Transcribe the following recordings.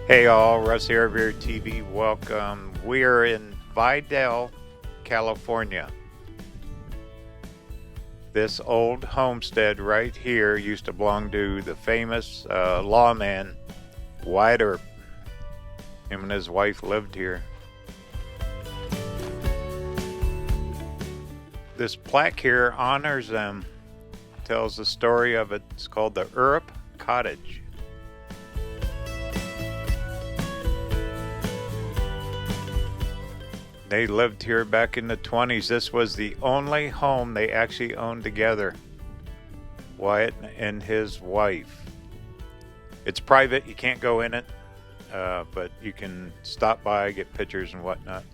Hey all, Russ here, RVerTV. Welcome. We're in Vidal, California. This old homestead right here used to belong to the famous lawman Wyatt Earp. Him and his wife lived here. This plaque here honors them, tells the story of it. It's called the Earp Cottage. They lived here back in the 20s. This was the only home they actually owned together, Wyatt and his wife. It's private, you can't go in it, but you can stop by, get pictures and whatnot.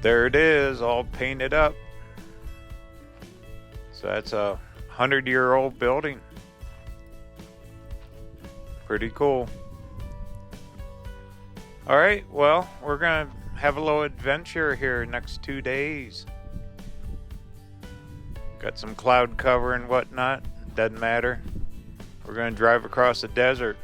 There it is, all painted up. So that's a 100-year-old building. Pretty cool. All right, well, we're gonna have a little adventure here next 2 days. Got some cloud cover and whatnot, doesn't matter. We're gonna drive across the desert.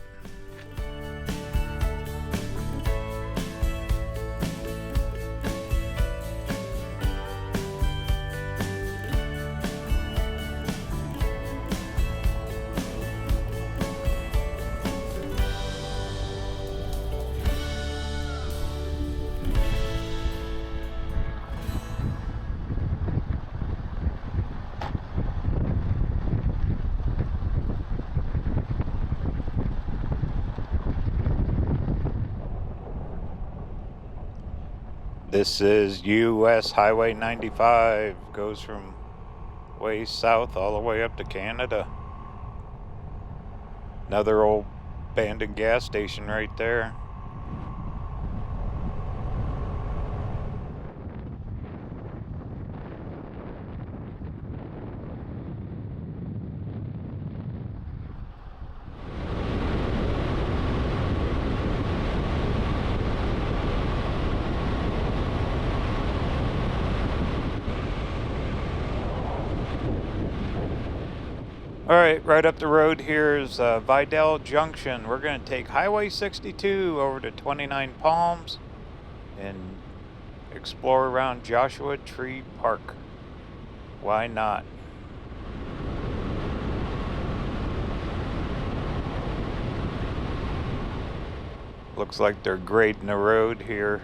This is US Highway 95, goes from way south all the way up to Canada. Another old abandoned gas station right there. All right up the road here is Vidal Junction. We're going to take Highway 62 over to 29 Palms and explore around Joshua Tree Park. Why not? Looks like they're grading the road here.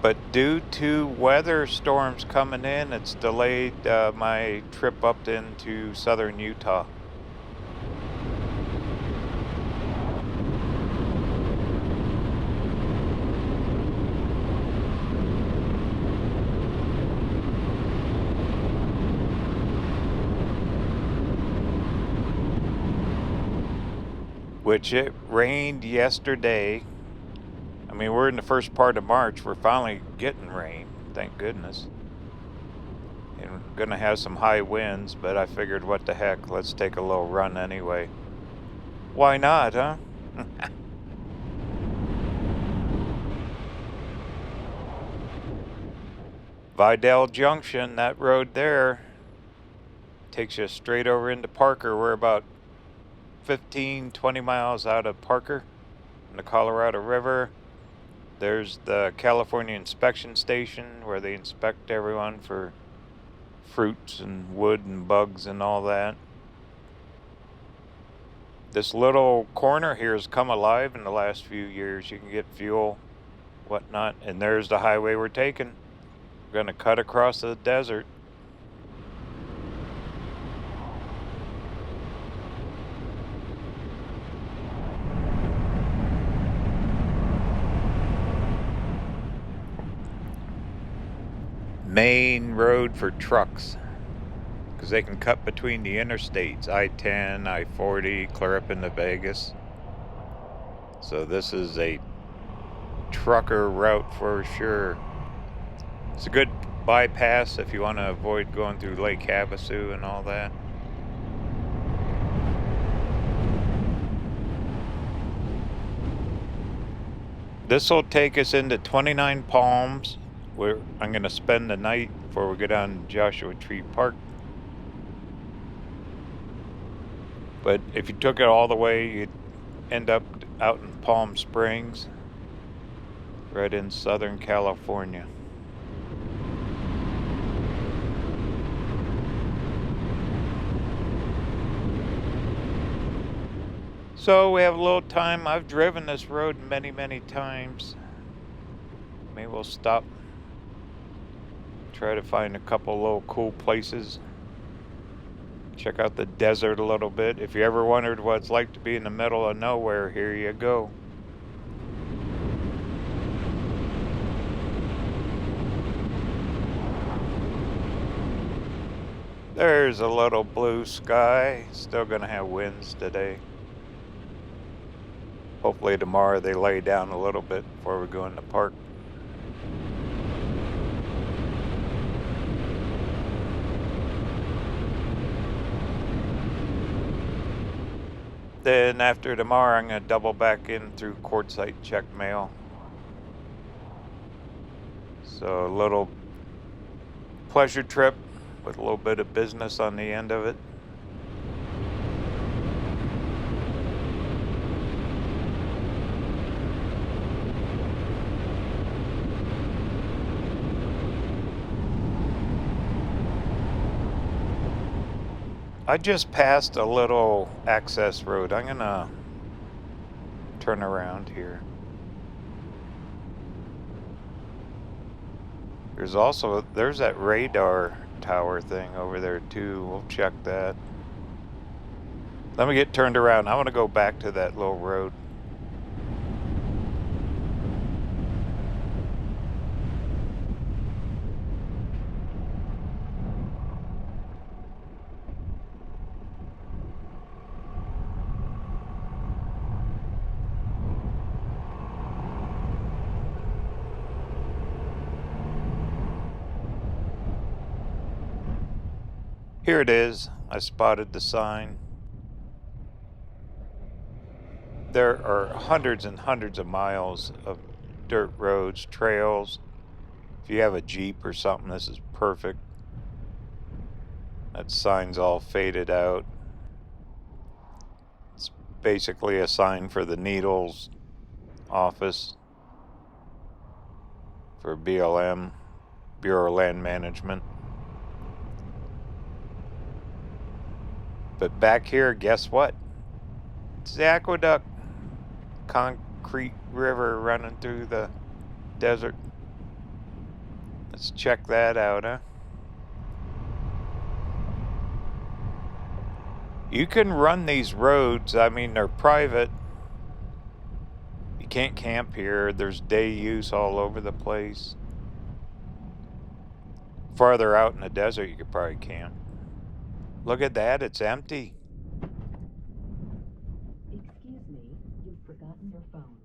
But due to weather storms coming in, it's delayed my trip up into southern Utah. Which it rained yesterday. I mean, we're in the first part of March. We're finally getting rain, thank goodness. And we're going to have some high winds, but I figured, what the heck, let's take a little run anyway. Why not, huh? Vidal Junction, that road there, takes you straight over into Parker. We're about 15-20 miles out of Parker in the Colorado River. There's the California inspection station where they inspect everyone for fruits and wood and bugs and all that. This little corner here has come alive in the last few years. You can get fuel, whatnot, and there's the highway we're taking. We're going to cut across the desert. Main road for trucks, because they can cut between the interstates, I-10, I-40, clear up into Vegas. So this is a trucker route for sure. It's a good bypass if you want to avoid going through Lake Havasu and all that. This will take us into 29 Palms I'm going to spend the night before we go down to Joshua Tree Park. But if you took it all the way, you'd end up out in Palm Springs, right in Southern California. So we have a little time. I've driven this road many, many times. Maybe we'll stop, try to find a couple little cool places. Check out the desert a little bit. If you ever wondered what it's like to be in the middle of nowhere, here you go. There's a little blue sky. Still gonna have winds today. Hopefully tomorrow they lay down a little bit before we go in the park. Then after tomorrow, I'm going to double back in through Quartzsite, check mail. So a little pleasure trip with a little bit of business on the end of it. I just passed a little access road. I'm gonna turn around here. There's that radar tower thing over there too. We'll check that. Let me get turned around. I want to go back to that little road. Here it is. I spotted the sign. There are hundreds and hundreds of miles of dirt roads, trails. If you have a Jeep or something, this is perfect. That sign's all faded out. It's basically a sign for the Needles office for BLM, Bureau of Land Management. But back here, guess what? It's the aqueduct. Concrete river running through the desert. Let's check that out, huh? You can run these roads. I mean, they're private. You can't camp here. There's day use all over the place. Farther out in the desert, you could probably camp. Look at that, it's empty. Excuse me, you've forgotten your phone.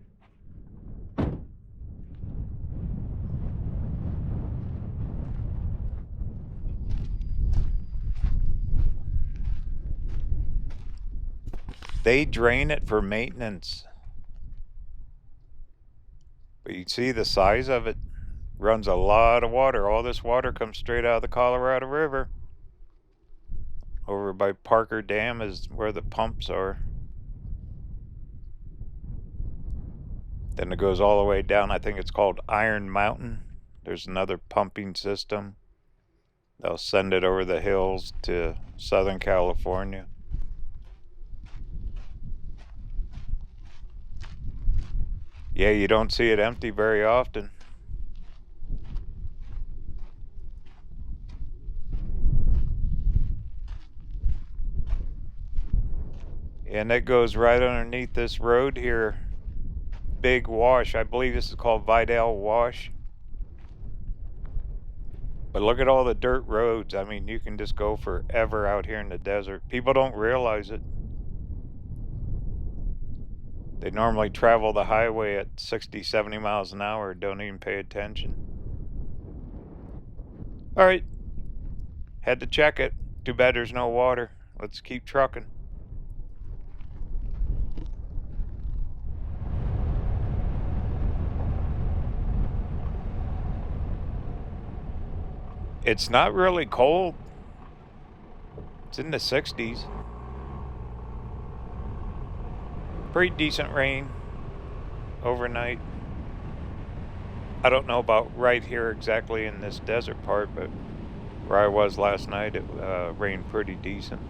They drain it for maintenance. But you see the size of it. Runs a lot of water. All this water comes straight out of the Colorado River. Over by Parker Dam is where the pumps are. Then it goes all the way down. I think it's called Iron Mountain. There's another pumping system. They'll send it over the hills to Southern California. Yeah, you don't see it empty very often. And it goes right underneath this road here. Big wash. I believe this is called Vidal Wash. But look at all the dirt roads. I mean, you can just go forever out here in the desert. People don't realize it. They normally travel the highway at 60, 70 miles an hour, don't even pay attention. All right, had to check it. Too bad there's no water. Let's keep trucking. It's not really cold. It's in the 60s. Pretty decent rain overnight. I don't know about right here exactly in this desert part, but where I was last night, it rained pretty decent.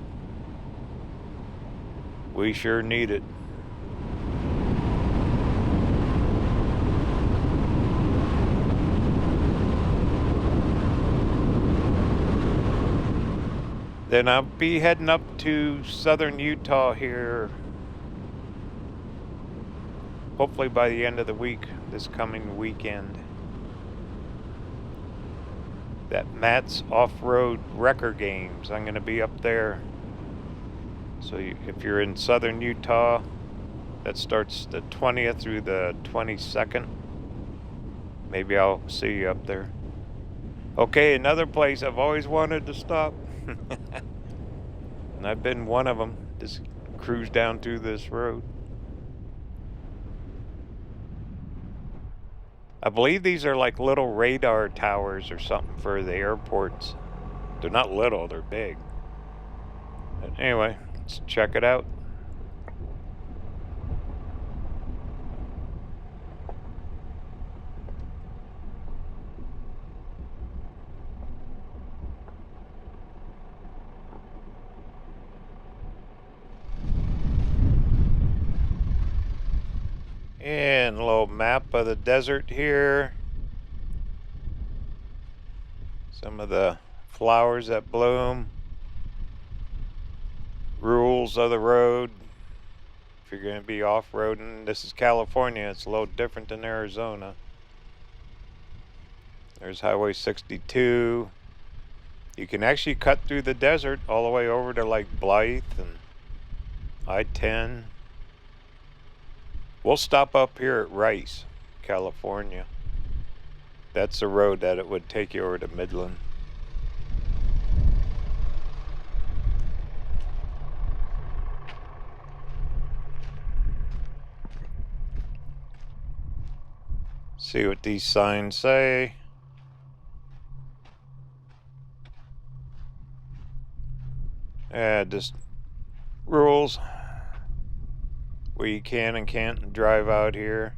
We sure need it. Then I'll be heading up to southern Utah here, hopefully by the end of the week, this coming weekend. That Matt's Off-Road Wrecker Games, I'm going to be up there. So if you're in southern Utah, that starts the 20th through the 22nd. Maybe I'll see you up there. Okay, another place I've always wanted to stop. And I've been one of them. Just cruise down through this road. I believe these are like little radar towers or something for the airports. They're not little, they're big. But anyway, let's check it out. And a little map of the desert here. Some of the flowers that bloom. Rules of the road. If you're going to be off-roading, this is California. It's a little different than Arizona. There's Highway 62. You can actually cut through the desert all the way over to like Blythe and I-10. We'll stop up here at Rice, California. That's the road that it would take you over to Midland. See what these signs say. Just rules. Where you can and can't drive out here.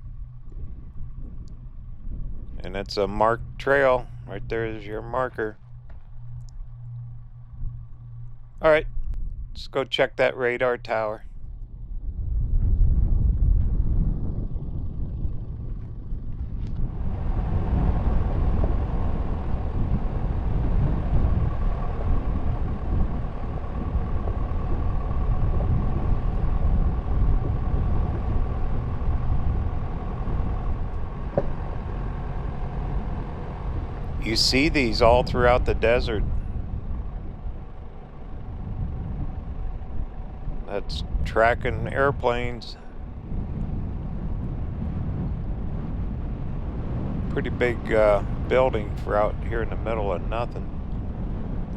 And it's a marked trail. Right there is your marker. Alright, let's go check that radar tower. You see these all throughout the desert. That's tracking airplanes. Pretty big building for out here in the middle of nothing.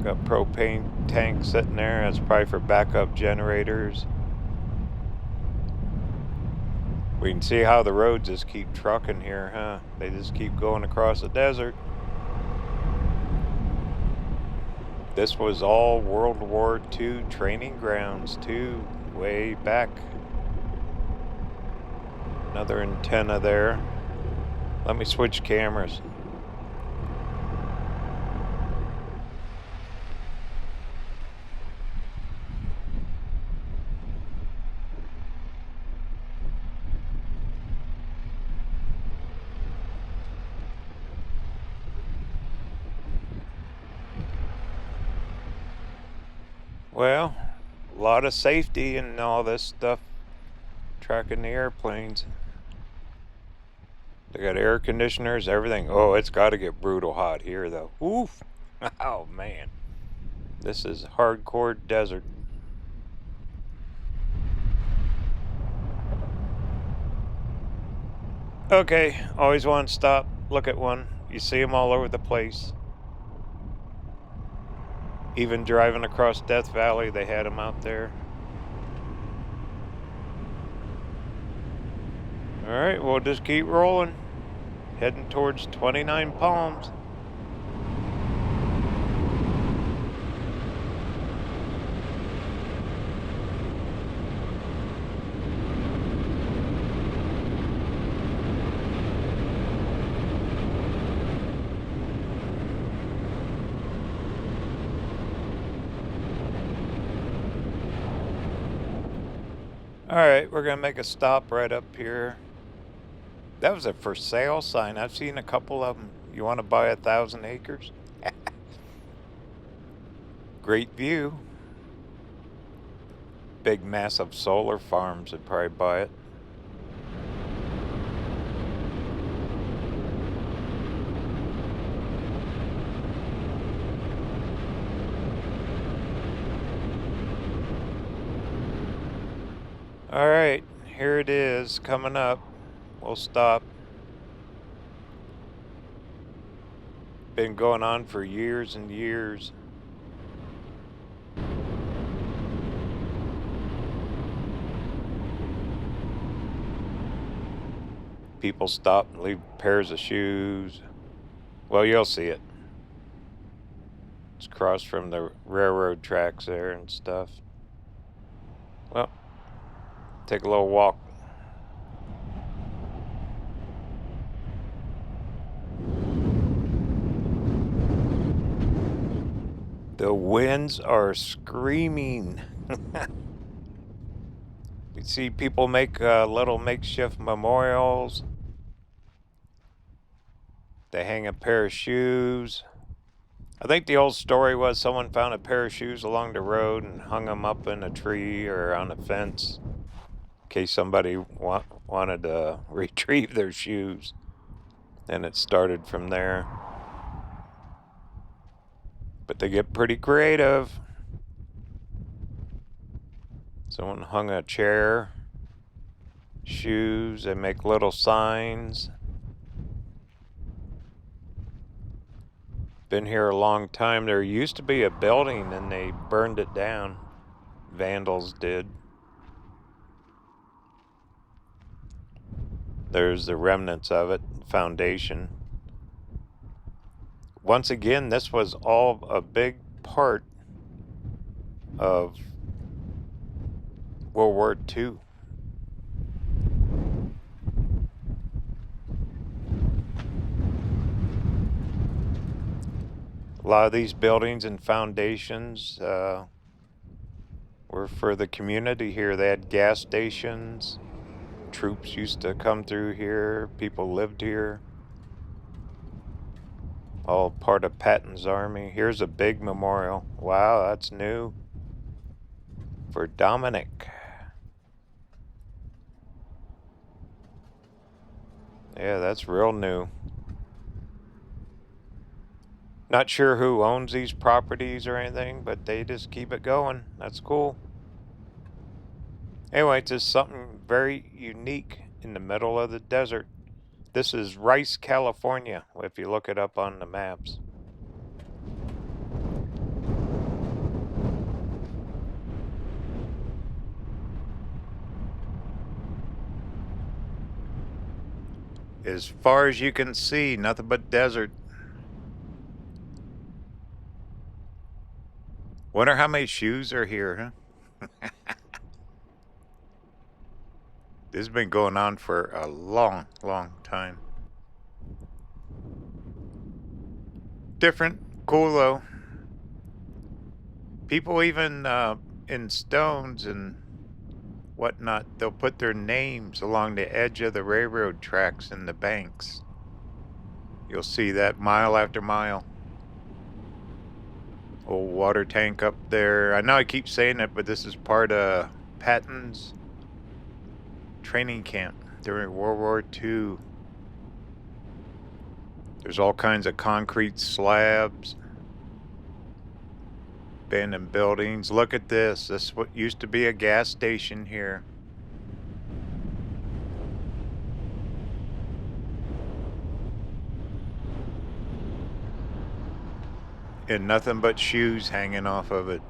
Got propane tanks sitting there. That's probably for backup generators. We can see how the roads just keep trucking here, huh? They just keep going across the desert. This was all World War II training grounds too, way back. Another antenna there. Let me switch cameras. Well, a lot of safety and all this stuff tracking the airplanes. They got air conditioners, everything. Oh, it's got to get brutal hot here though. Oof. Oh man. This is hardcore desert. Okay, always want to stop, look at one. You see them all over the place. Even driving across Death Valley, they had them out there. Alright, we'll just keep rolling. Heading towards 29 Palms. Alright, we're gonna make a stop right up here. That was a for sale sign. I've seen a couple of them. You want to buy 1,000 acres? Great view. Big massive solar farms would probably buy it. Alright, here it is coming up. We'll stop. Been going on for years and years. People stop and leave pairs of shoes. Well, you'll see it. It's across from the railroad tracks there and stuff. Well, take a little walk. The winds are screaming. You see people make little makeshift memorials. They hang a pair of shoes. I think the old story was someone found a pair of shoes along the road and hung them up in a tree or on a fence in case somebody wanted to retrieve their shoes. And it started from there. But they get pretty creative. Someone hung a chair, shoes, they make little signs. Been here a long time. There used to be a building and they burned it down. Vandals did. There's the remnants of it, foundation. Once again, this was all a big part of World War II. A lot of these buildings and foundations were for the community here. They had gas stations. Troops used to come through here. People lived here. All part of Patton's army. Here's a big memorial. Wow, that's new. For Dominic. Yeah, that's real new. Not sure who owns these properties or anything, but they just keep it going. That's cool. Anyway, it's just something very unique in the middle of the desert. This is Rice, California, if you look it up on the maps. As far as you can see, nothing but desert. Wonder how many shoes are here, huh? This has been going on for a long, long time. Different, cool though. People even in stones and whatnot, they'll put their names along the edge of the railroad tracks in the banks. You'll see that mile after mile. Old water tank up there. I know I keep saying it, but this is part of Patton's training camp during World War II. There's all kinds of concrete slabs, abandoned buildings. Look at this. This is what used to be a gas station here. And nothing but shoes hanging off of it.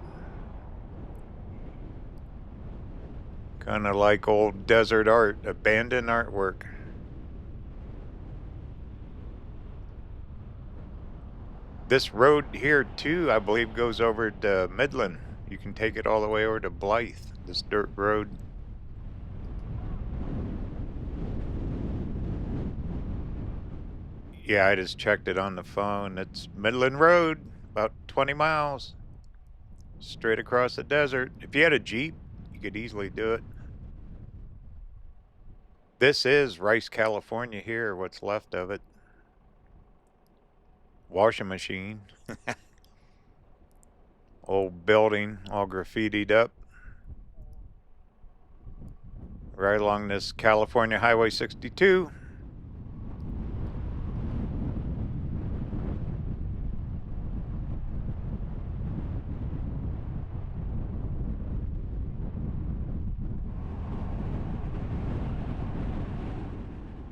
Kind of like old desert art, abandoned artwork. This road here too, I believe, goes over to Midland. You can take it all the way over to Blythe, this dirt road. Yeah, I just checked it on the phone. It's Midland Road, about 20 miles. Straight across the desert. If you had a Jeep, you could easily do it. This is Rice, California here, what's left of it. Washing machine. Old building, all graffitied up. Right along this California Highway 62.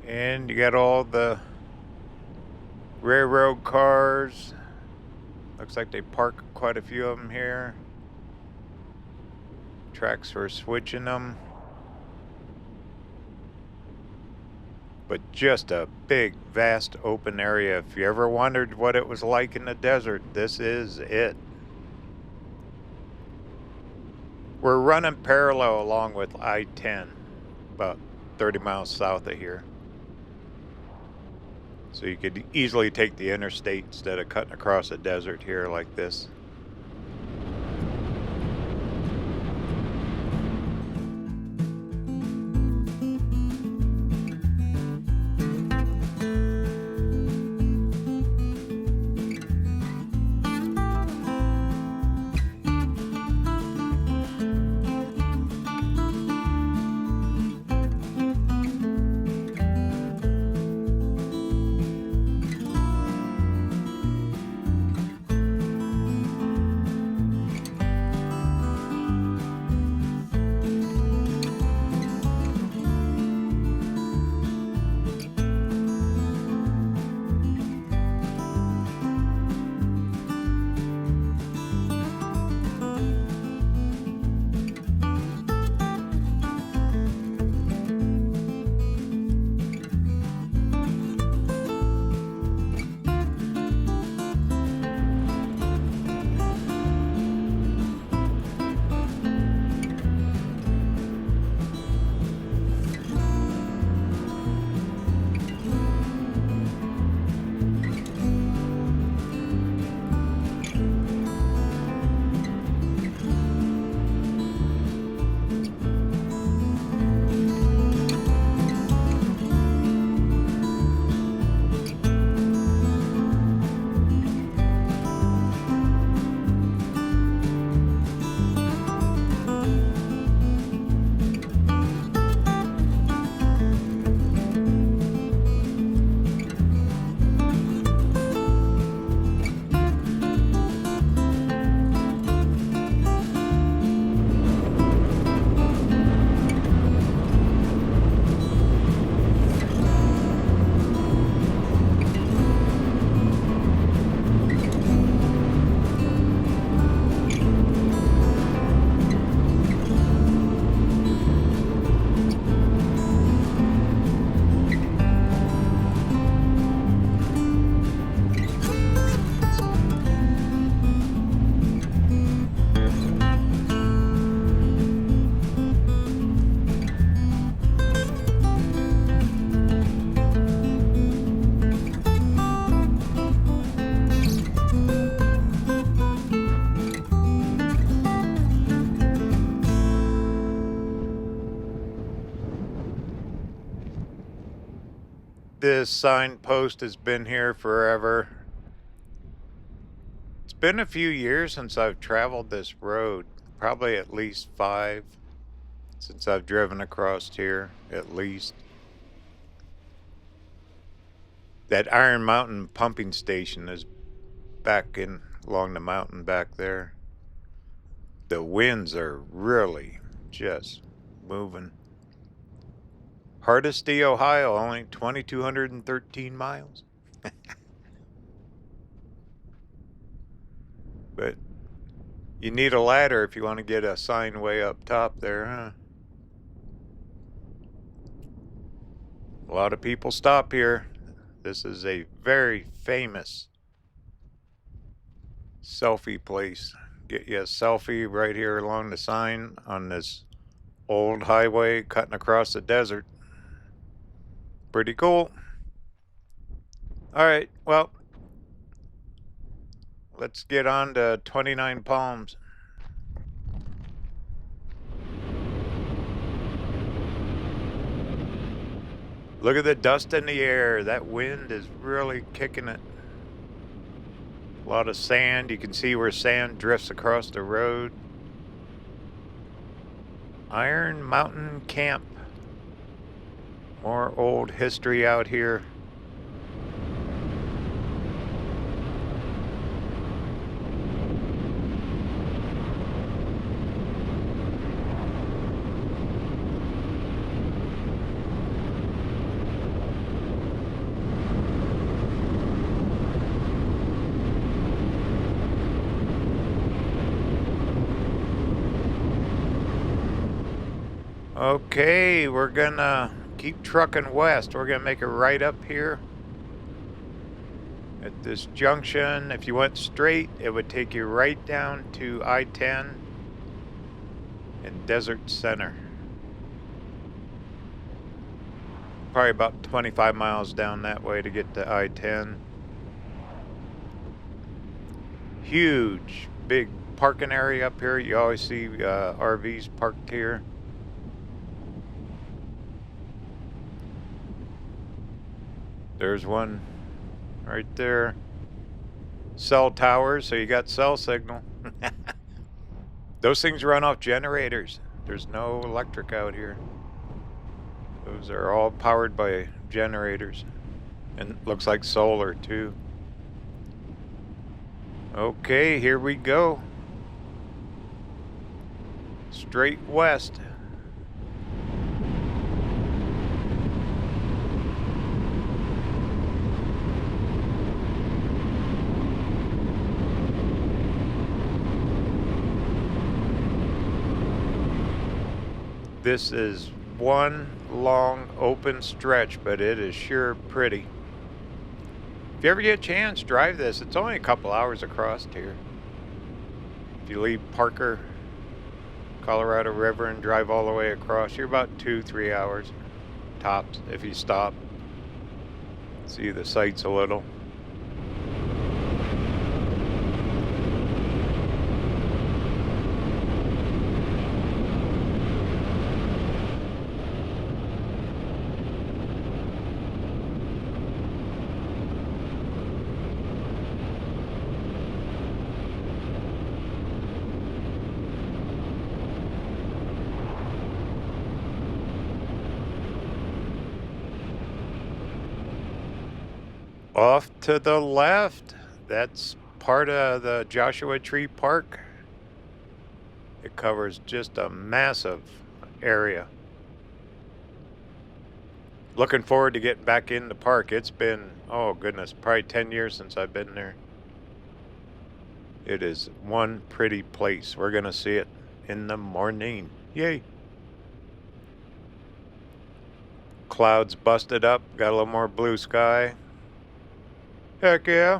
And you got all the railroad cars. Looks like they park quite a few of them here. Tracks for switching them. But just a big, vast open area. If you ever wondered what it was like in the desert, this is it. We're running parallel along with I-10, about 30 miles south of here. So you could easily take the interstate instead of cutting across a desert here like this. This signpost has been here forever. It's been a few years since I've traveled this road, probably at least 5 since I've driven across here, at least. That Iron Mountain pumping station is back in along the mountain back there. The winds are really just moving. Hardesty, Ohio, only 2,213 miles. But you need a ladder if you want to get a sign way up top there, huh? A lot of people stop here. This is a very famous selfie place. Get you a selfie right here along the sign on this old highway cutting across the desert. Pretty cool. All right, well, let's get on to 29 Palms. Look at the dust in the air. That wind is really kicking it. A lot of sand. You can see where sand drifts across the road. Iron Mountain Camp. More old history out here. Okay, we're gonna keep trucking west. We're gonna make a right up here at this junction. If you went straight, it would take you right down to I-10 in Desert Center. Probably about 25 miles down that way to get to I-10. Huge, big parking area up here. You always see RVs parked here. There's one right there. Cell towers, so you got cell signal. Those things run off generators. There's no electric out here. Those are all powered by generators. And looks like solar too. Okay, here we go. Straight west. This is one long open stretch, but it is sure pretty. If you ever get a chance, drive this. It's only a couple hours across here. If you leave Parker, Colorado River, and drive all the way across, you're about 2-3 hours tops if you stop. See the sights a little. Off to the left, that's part of the Joshua Tree Park. It covers just a massive area. Looking forward to getting back in the park. It's been, oh goodness, probably 10 years since I've been there. It is one pretty place. We're gonna see it in the morning. Yay. Clouds busted up, got a little more blue sky. Heck yeah.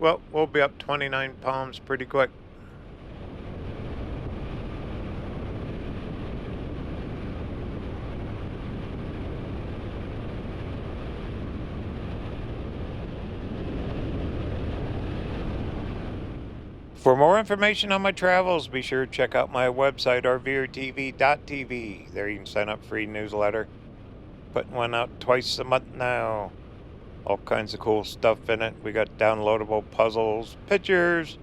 Well, we'll be up 29 Palms pretty quick. For more information on my travels, be sure to check out my website, RVerTV.tv. There you can sign up for e-newsletter. Putting one out twice a month now. All kinds of cool stuff in it. We got downloadable puzzles, pictures,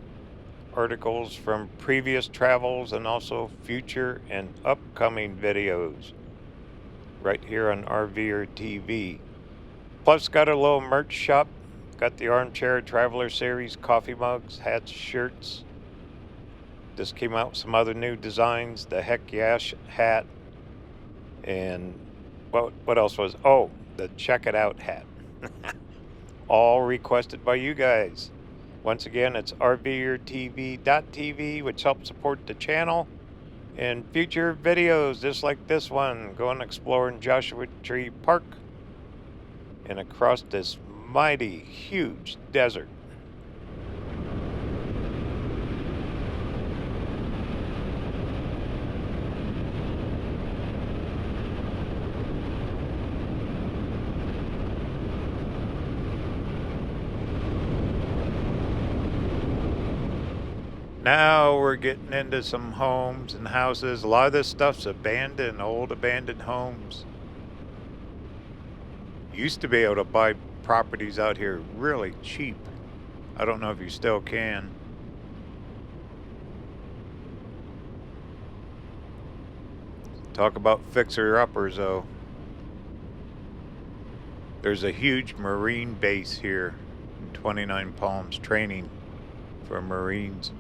articles from previous travels, and also future and upcoming videos right here on RVerTV. Plus got a little merch shop. Got the Armchair Traveler Series coffee mugs, hats, shirts. Just came out with some other new designs. The Heck Yash hat. And what else was? Oh, the Check It Out hat. All requested by you guys. Once again, it's RVerTV.tv, which helps support the channel and future videos just like this one, going exploring Joshua Tree Park and across this mighty huge desert. Now we're getting into some homes and houses. A lot of this stuff's abandoned, old abandoned homes. Used to be able to buy properties out here really cheap. I don't know if you still can. Talk about fixer-uppers, though. There's a huge Marine base here in 29 Palms, training for Marines.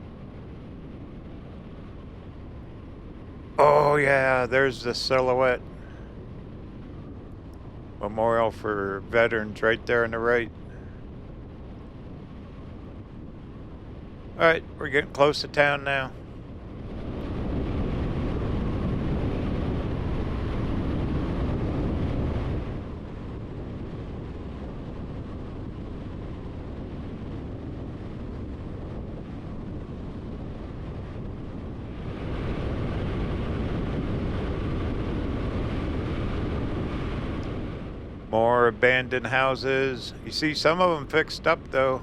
Oh yeah, there's the silhouette. Memorial for veterans right there on the right. Alright, we're getting close to town now. More abandoned houses. You see some of them fixed up though.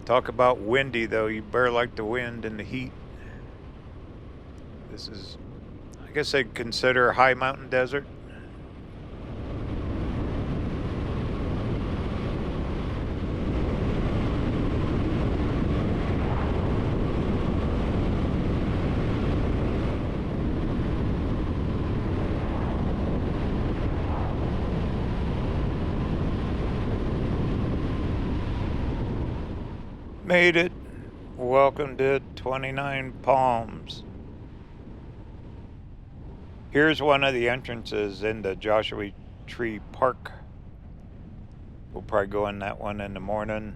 Talk about windy though. You better like the wind and the heat. This is, I guess I'd consider a high mountain desert. Made it. Welcome to 29 Palms. Here's one of the entrances into Joshua Tree Park. We'll probably go in that one in the morning.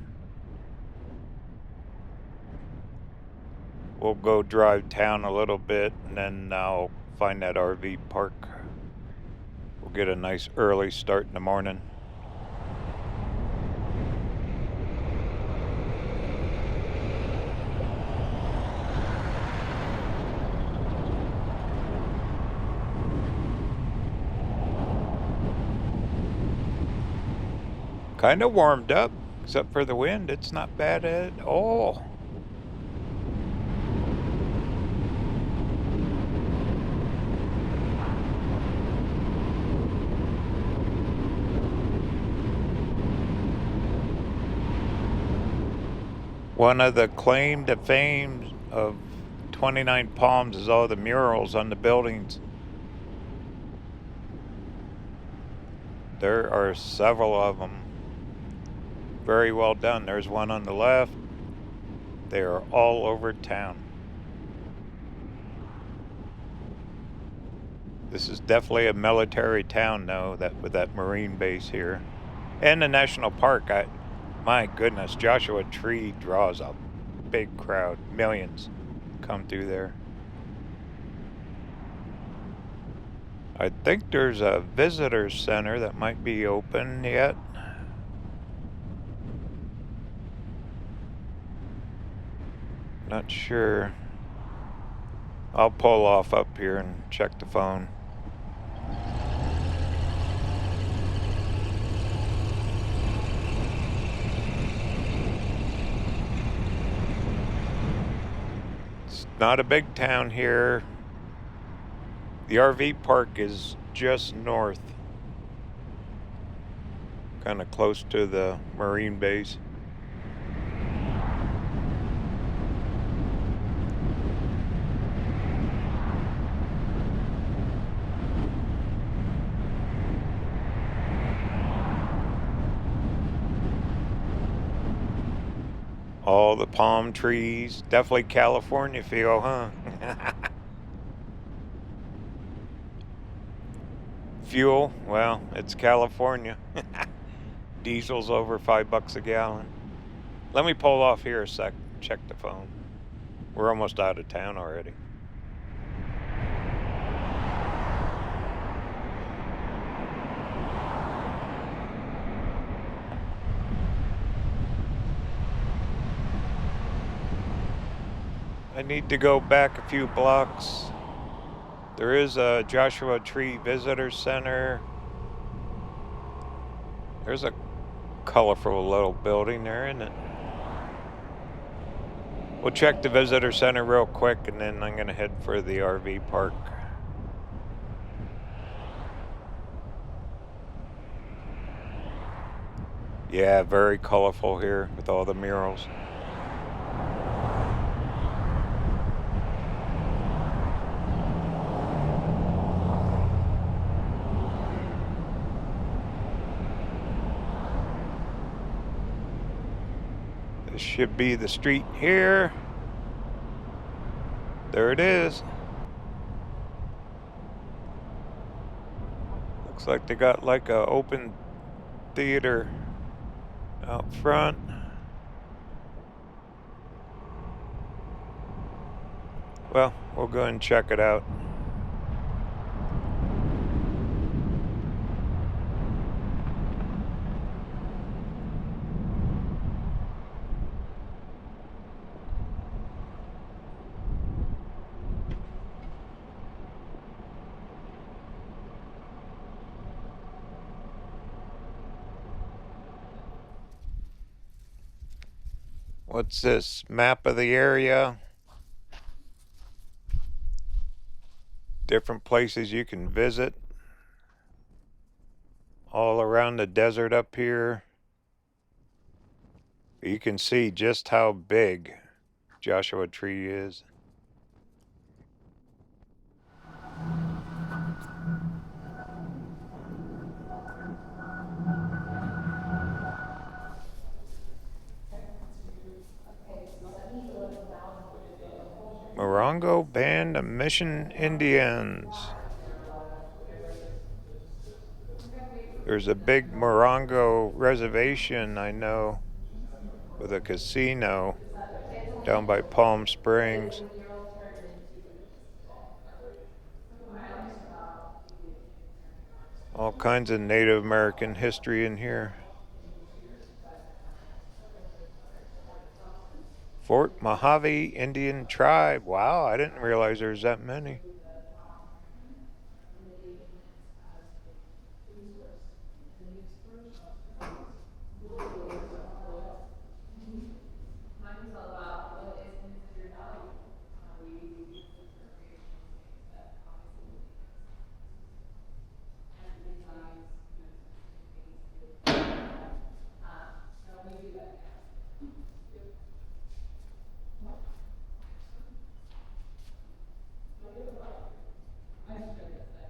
We'll go drive town a little bit and then I'll find that RV park. We'll get a nice early start in the morning. Kind of warmed up, except for the wind. It's not bad at all. One of the claim to fame of 29 Palms is all the murals on the buildings. There are several of them. Very well done. There's one on the left. They are all over town. This is definitely a military town though, with that Marine base here. And the national park. My goodness, Joshua Tree draws a big crowd. Millions come through there. I think there's a visitor center that might be open yet. Not sure. I'll pull off up here and check the phone. It's not a big town here. The RV park is just north, kind of close to the Marine base. All the palm trees. Definitely California feel, huh? Fuel, well, it's California. Diesel's over $5 a gallon. Let me pull off here a sec, check the phone. We're almost out of town already. I need to go back a few blocks. There is a Joshua Tree Visitor Center. There's a colorful little building there, isn't it? We'll check the visitor center real quick, and then I'm gonna head for the RV park. Yeah, very colorful here with all the murals. This should be the street here. There it is. Looks like they got like a open theater out front. Well, we'll go and check it out. What's this? Map of the area. Different places you can visit. All around the desert up here. You can see just how big Joshua Tree is. Morongo Band of Mission Indians. There's a big Morongo reservation, I know, with a casino down by Palm Springs. All kinds of Native American history in here. Fort Mojave Indian Tribe. Wow, I didn't realize there's that many.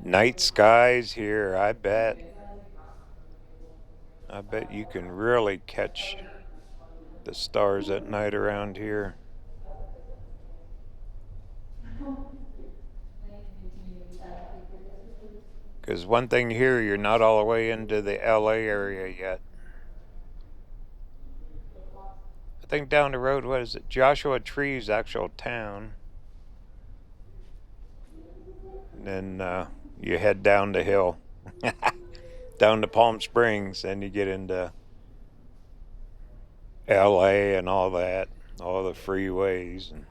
Night skies here, I bet. I bet you can really catch the stars at night around here. Because one thing here, you're not all the way into the LA area yet. I think down the road, what is it? Joshua Tree's actual town. And then you head down the hill. Down to Palm Springs, and you get into LA and all that, all the freeways, and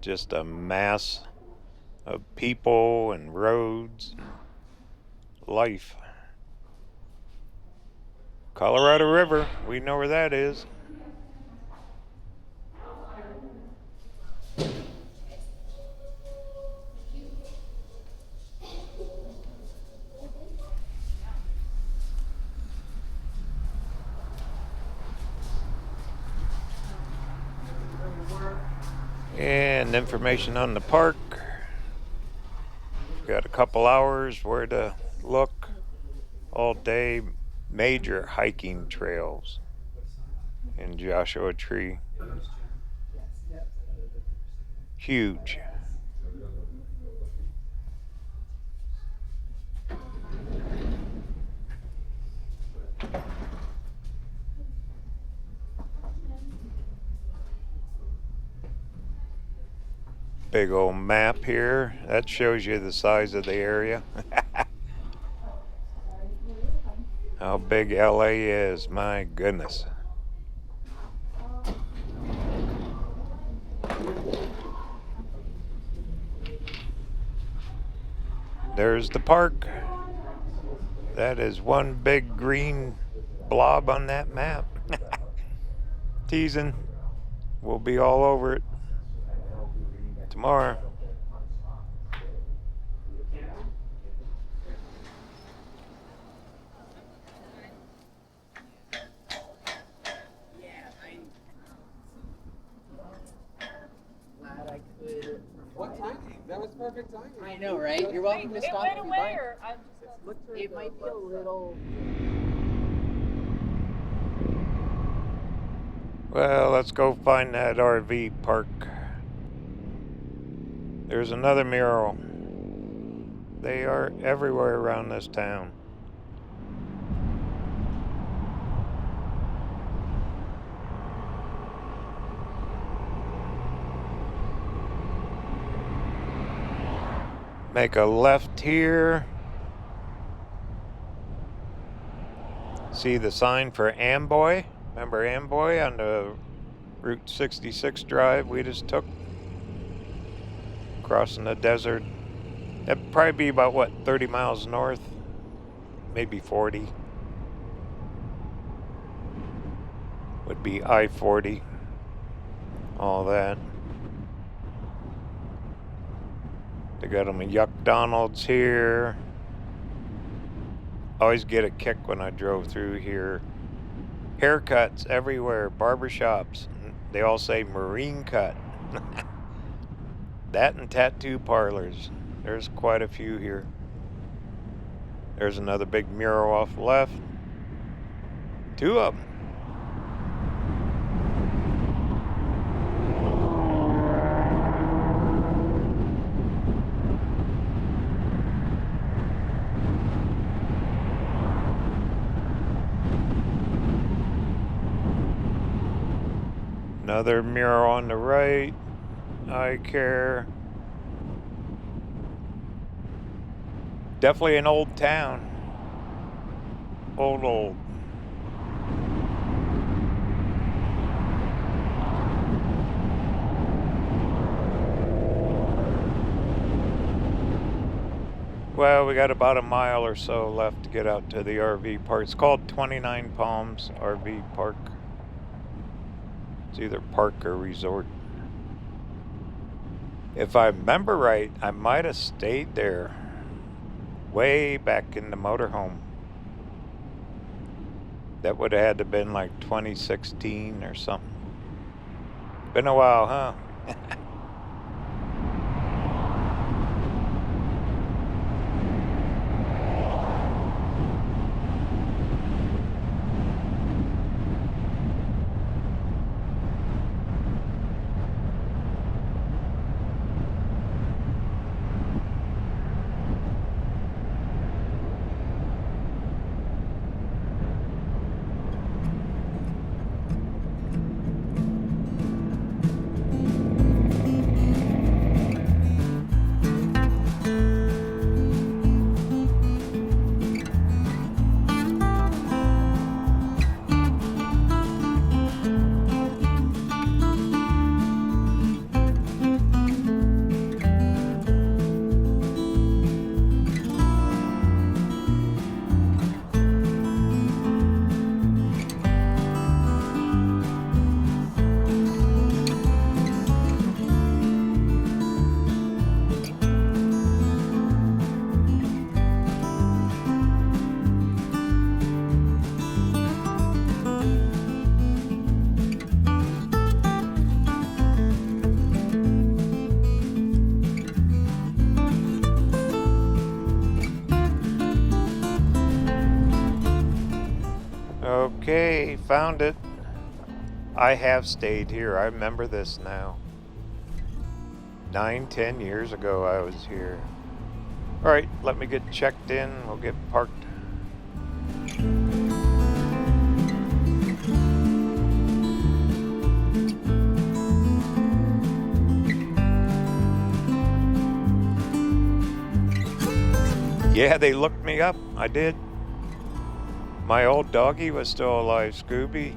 just a mass of people and roads, life. Colorado River, we know where that is. And information on the park. Got a couple hours where to look all day. Major hiking trails in Joshua Tree. Huge. Big old map here. That shows you the size of the area. How big LA is, my goodness. There's the park. That is one big green blob on that map. Teasing. we'll be all over it tomorrow. Glad I could. What timing? That was perfect timing. I know, right? You're welcome to stop if you'd like. It might be a little. Well, let's go find that RV park. There's another mural. They are everywhere around this town. Make a left here. See the sign for Amboy? Remember Amboy on the Route 66 drive we just took? Crossing the desert. That'd probably be about, what, 30 miles north? Maybe 40. Would be I-40. All that. They got them a Yuck Donald's here. Always get a kick when I drove through here. Haircuts everywhere, barbershops. They all say marine cut. That and tattoo parlors. There's quite a few here. There's another big mural off the left. Two of them. Another mural on the right. I care. Definitely an old town. Old. Well, we got about a mile or so left to get out to the RV park. It's called 29 Palms RV Park. It's either park or resort. If I remember right, I might have stayed there way back in the motorhome. That would have had to been like 2016 or something. Been a while, huh? Okay, found it. I have stayed here. I remember this now. 9-10 years ago I was here. Alright, let me get checked in. We'll get parked. Yeah, they looked me up. I did. My old doggy was still alive, Scooby.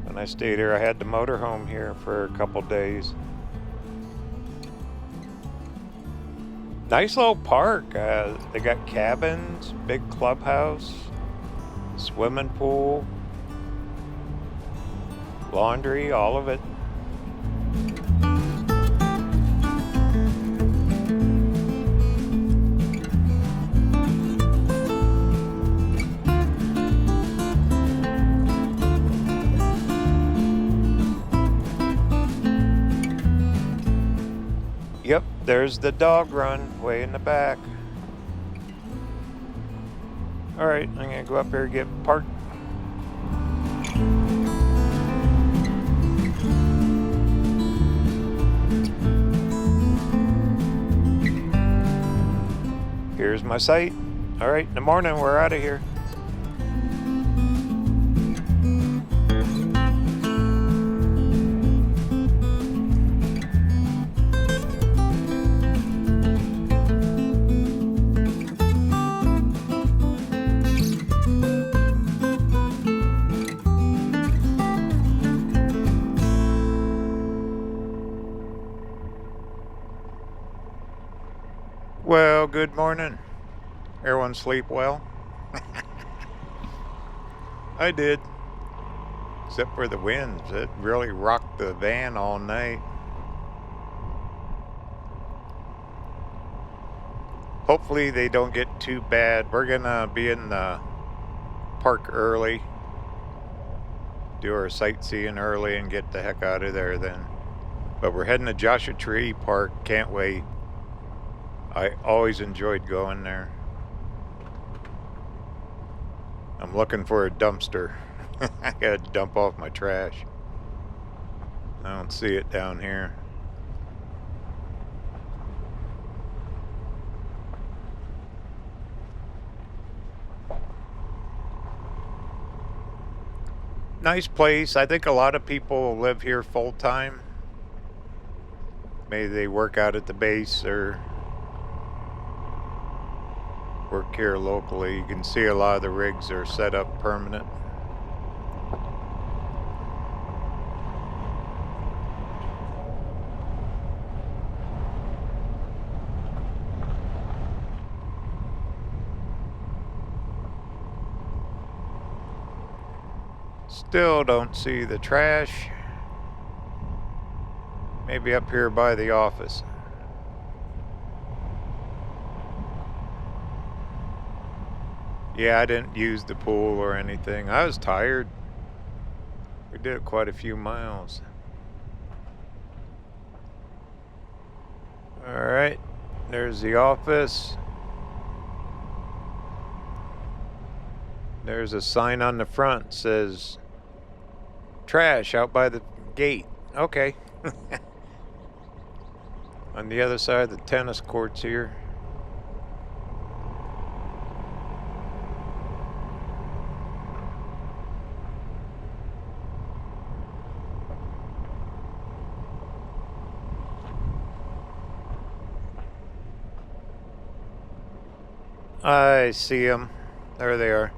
When I stayed here, I had the motorhome here for a couple days. Nice little park. They got cabins, big clubhouse, swimming pool, laundry, all of it. Yep, there's the dog run way in the back. Alright, I'm gonna go up here and get parked. Here's my site. Alright, in the morning we're out of here. Well, good morning. Everyone sleep well? I did. Except for the winds. It really rocked the van all night. Hopefully they don't get too bad. We're gonna be in the park early. Do our sightseeing early and get the heck out of there then. But we're heading to Joshua Tree Park. Can't wait. I always enjoyed going there. I'm looking for a dumpster. I gotta dump off my trash. I don't see it down here. Nice place. I think a lot of people live here full time. Maybe they work out at the base or work here locally. You can see a lot of the rigs are set up permanent. Still don't see the trash. Maybe up here by the office. Yeah, I didn't use the pool or anything. I was tired. We did quite a few miles. Alright, there's the office. There's a sign on the front that says trash out by the gate. Okay. On the other side of the tennis courts here. I see them. There they are.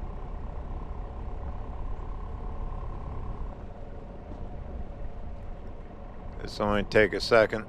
This will only take a second.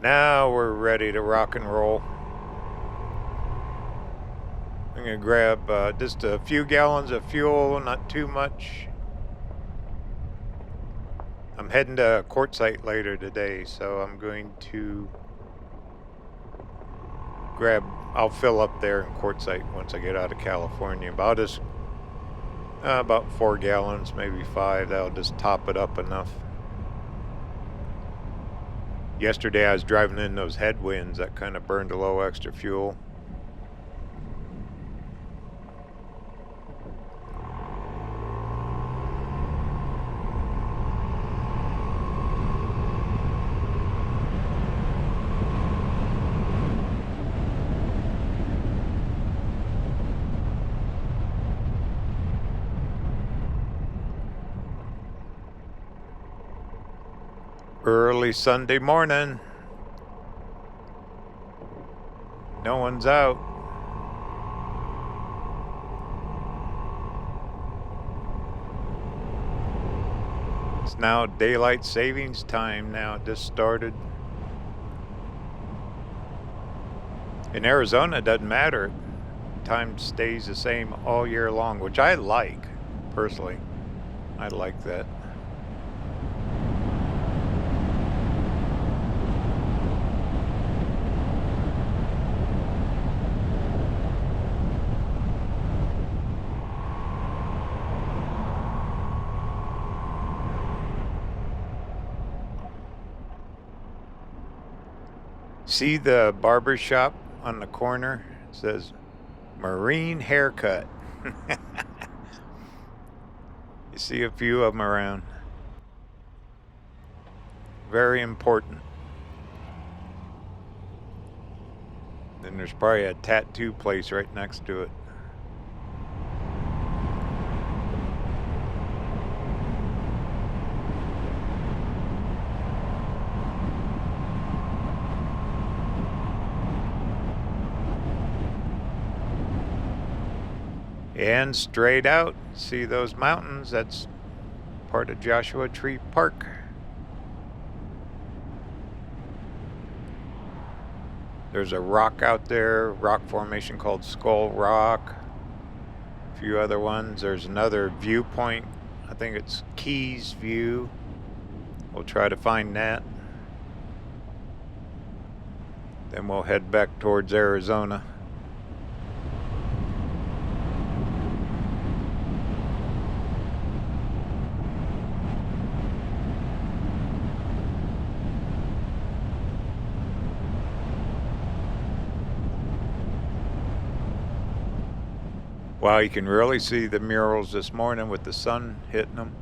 Now we're ready to rock and roll. I'm gonna grab just a few gallons of fuel, not too much. I'm heading to Quartzsite later today, so I'm going to I'll fill up there in Quartzsite once I get out of California. About about 4 gallons, maybe 5. That'll just top it up enough. Yesterday I was driving in those headwinds that kind of burned a little extra fuel. Early Sunday morning. No one's out. It's now daylight savings time now. It just started. In Arizona, it doesn't matter. Nighttime stays the same all year long, which I like, personally. I like that. See the barber shop on the corner? It says Marine Haircut. You see a few of them around. Very important. Then there's probably a tattoo place right next to it. And straight out, see those mountains? That's part of Joshua Tree Park. There's a rock out there, rock formation called Skull Rock. A few other ones. There's another viewpoint. I think it's Keys View. We'll try to find that. Then we'll head back towards Arizona. Wow, you can really see the murals this morning with the sun hitting them.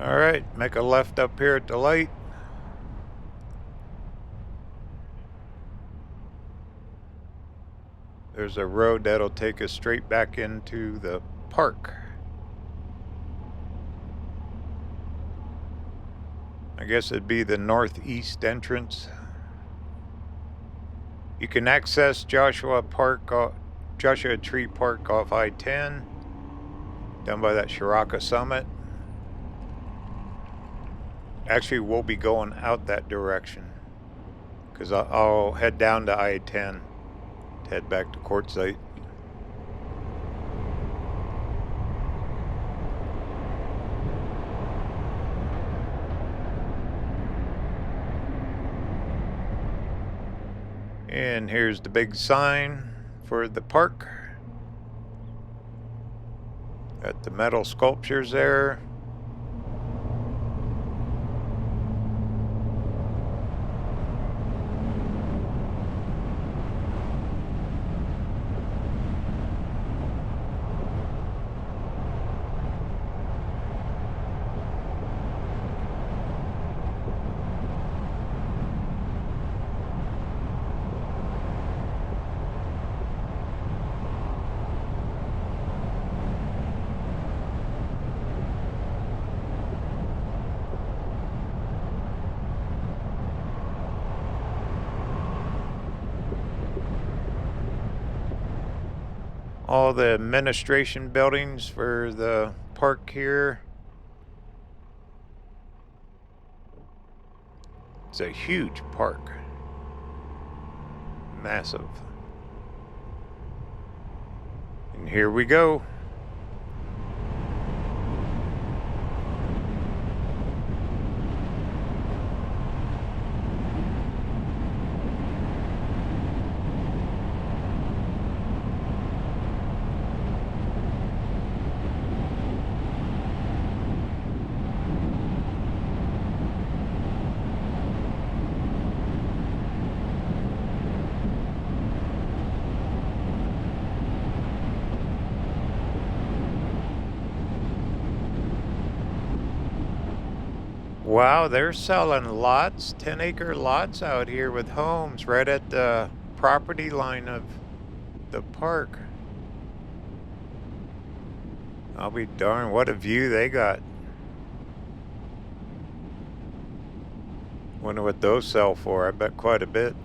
Alright, make a left up here at the light. There's a road that'll take us straight back into the park. I guess it'd be the northeast entrance. You can access Joshua Tree Park off I-10, down by that Shiraka Summit. Actually, we'll be going out that direction because I'll head down to I-10 to head back to Quartzsite. And here's the big sign for the park. Got the metal sculptures there. All the administration buildings for the park here. It's a huge park. Massive. And here we go. Wow, they're selling lots, 10-acre lots out here with homes right at the property line of the park. I'll be darned, what a view they got. Wonder what those sell for. I bet quite a bit.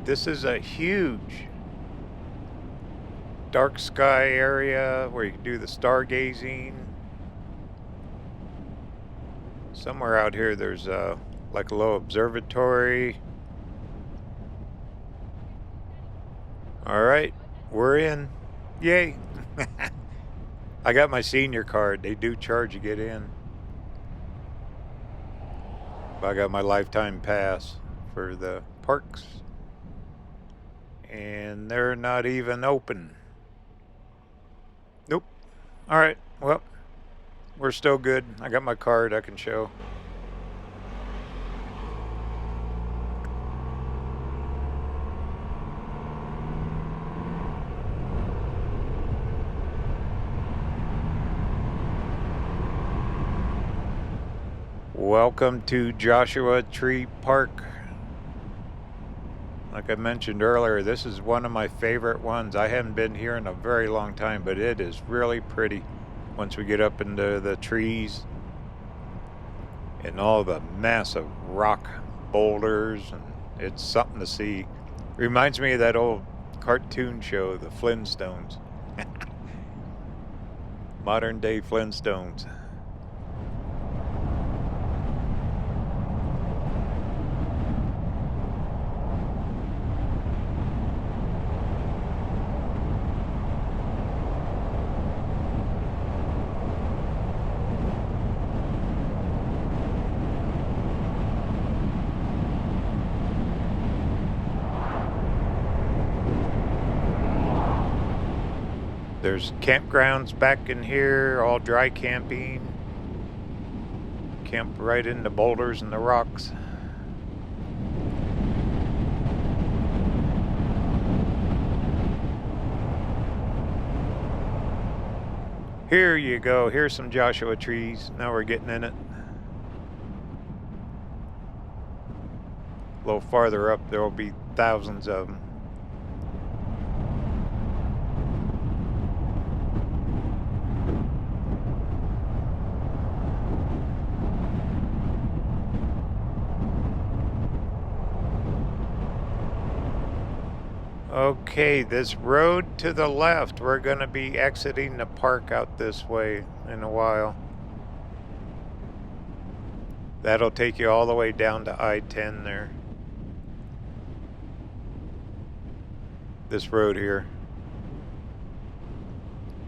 This is a huge dark sky area where you can do the stargazing. Somewhere out here there's like a little observatory. All right, we're in. Yay. I got my senior card. They do charge you to get in. I got my lifetime pass for the parks. And they're not even open. Nope. All right, well, we're still good. I got my card I can show. Welcome to Joshua Tree Park. Like I mentioned earlier, this is one of my favorite ones. I haven't been here in a very long time, but it is really pretty once we get up into the trees and all the massive rock boulders, and it's something to see. Reminds me of that old cartoon show, the Flintstones. Modern day Flintstones. There's campgrounds back in here, all dry camping. Camp right in the boulders and the rocks. Here you go. Here's some Joshua trees. Now we're getting in it. A little farther up, there will be thousands of them. Okay, this road to the left, we're going to be exiting the park out this way in a while. That'll take you all the way down to I-10 there. This road here.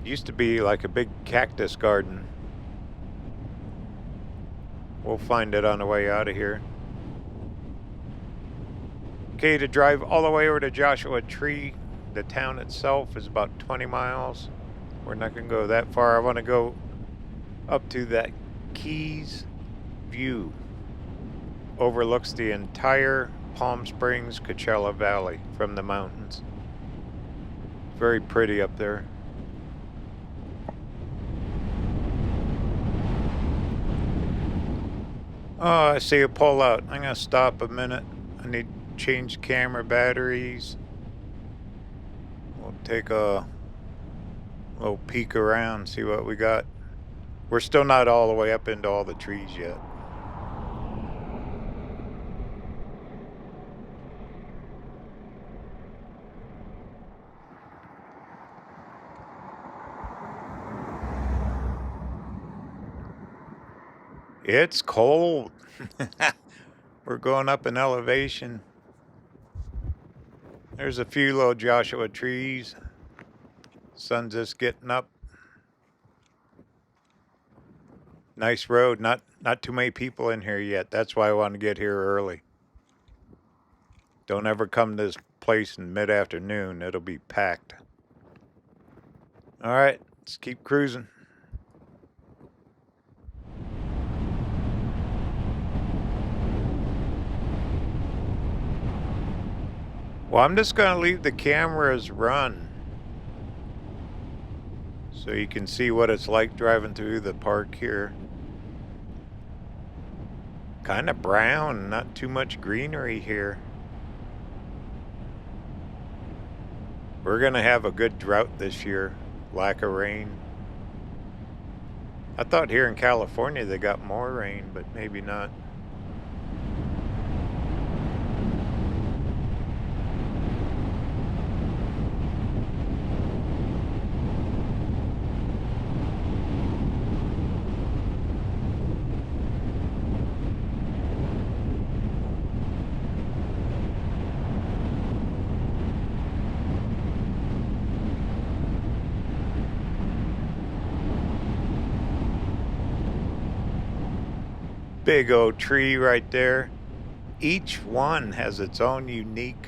Used to be like a big cactus garden. We'll find it on the way out of here. Okay, to drive all the way over to Joshua Tree, the town itself is about 20 miles. We're not going to go that far. I want to go up to that Keys view. Overlooks the entire Palm Springs, Coachella Valley from the mountains. Very pretty up there. Oh, I see a pull out. I'm going to stop a minute. I need change camera batteries. We'll take a little peek around, see what we got. We're still not all the way up into all the trees yet. It's cold. We're going up in elevation. There's a few little Joshua trees. Sun's just getting up. Nice road. Not too many people in here yet. That's why I want to get here early. Don't ever come to this place in mid-afternoon. It'll be packed. All right, let's keep cruising. Well, I'm just going to leave the cameras run so you can see what it's like driving through the park here. Kind of brown, not too much greenery here. We're going to have a good drought this year. Lack of rain. I thought here in California they got more rain, but maybe not. Big old tree right there. Each one has its own unique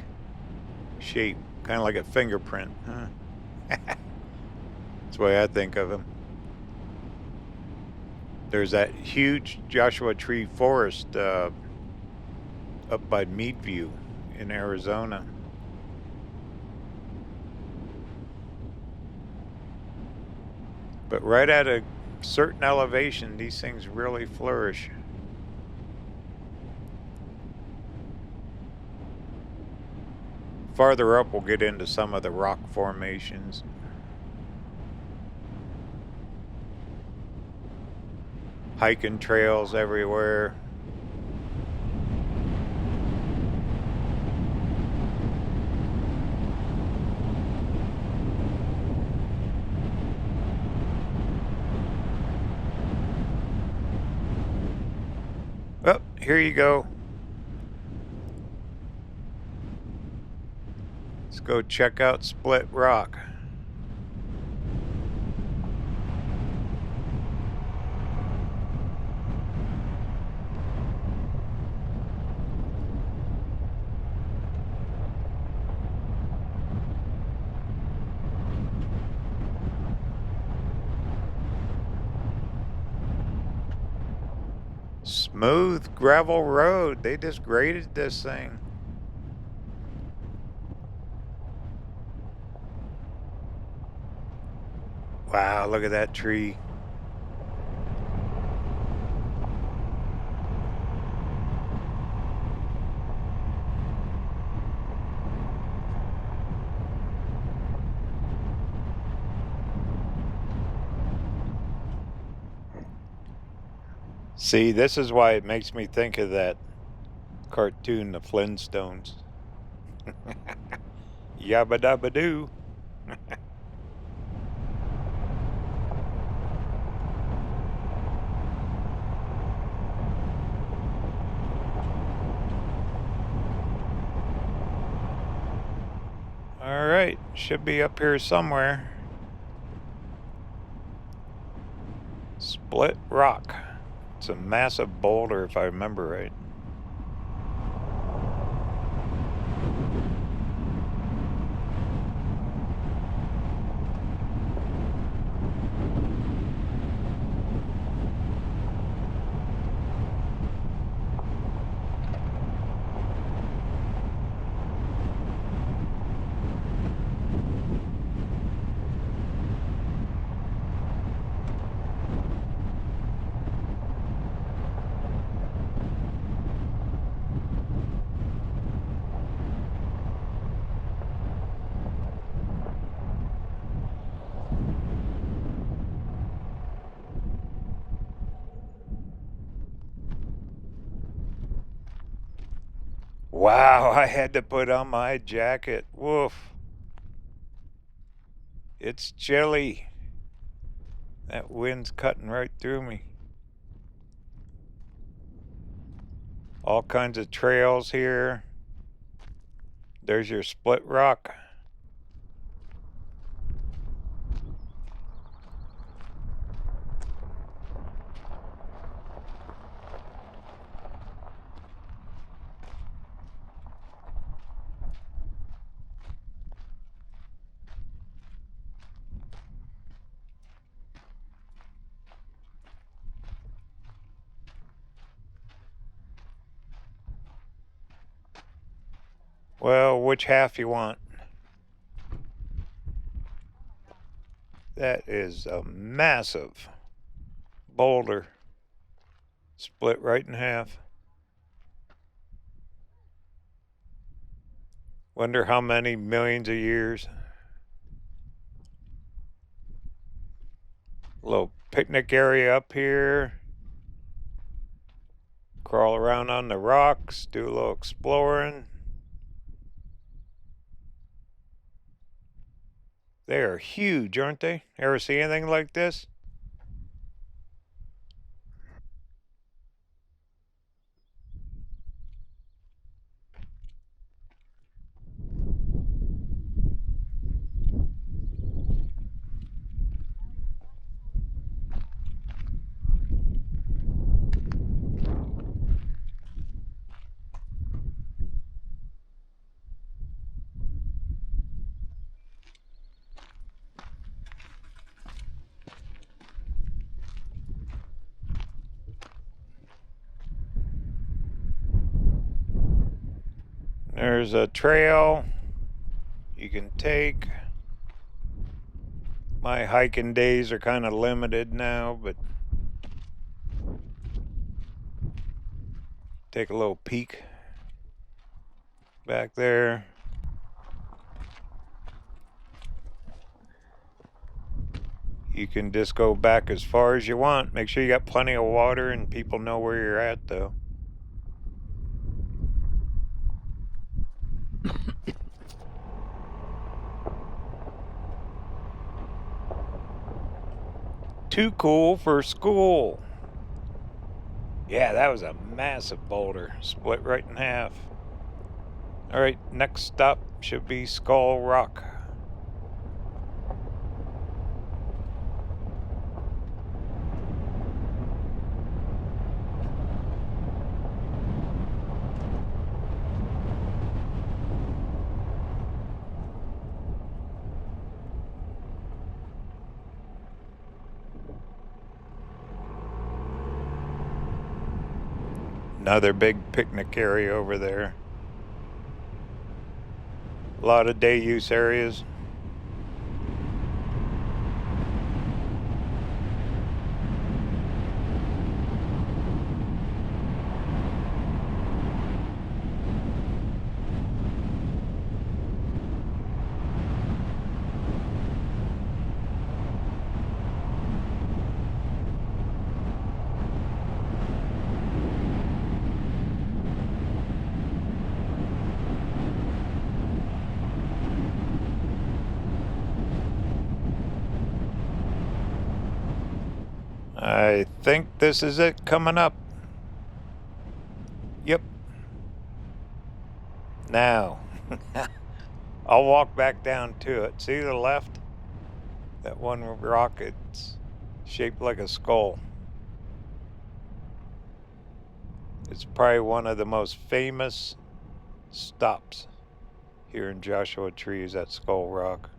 shape, kind of like a fingerprint, huh? That's the way I think of them. There's that huge Joshua Tree forest up by Meadview in Arizona. But right at a certain elevation, these things really flourish. Farther up, we'll get into some of the rock formations. Hiking trails everywhere. Oh, here you go. Let's go check out Split Rock. Smooth gravel road. They just graded this thing. Wow, look at that tree. See, this is why it makes me think of that cartoon, The Flintstones. Yabba dabba doo. All right, should be up here somewhere. Split Rock. It's a massive boulder, if I remember right. Wow, I had to put on my jacket. Woof. It's chilly. That wind's cutting right through me. All kinds of trails here. There's your Split Rock. Well, which half you want? That is a massive boulder. Split right in half. Wonder how many millions of years. A little picnic area up here. Crawl around on the rocks, do a little exploring. They are huge, aren't they? Ever see anything like this? There's a trail you can take. My hiking days are kind of limited now, but take a little peek back there. You can just go back as far as you want. Make sure you got plenty of water and people know where you're at, though. Too cool for school. Yeah, that was a massive boulder. Split right in half. Alright, next stop should be Skull Rock. Another big picnic area over there. A lot of day use areas. I think this is it coming up. Yep. Now, I'll walk back down to it. See to the left? That one rock, it's shaped like a skull. It's probably one of the most famous stops here in Joshua Tree is that Skull Rock.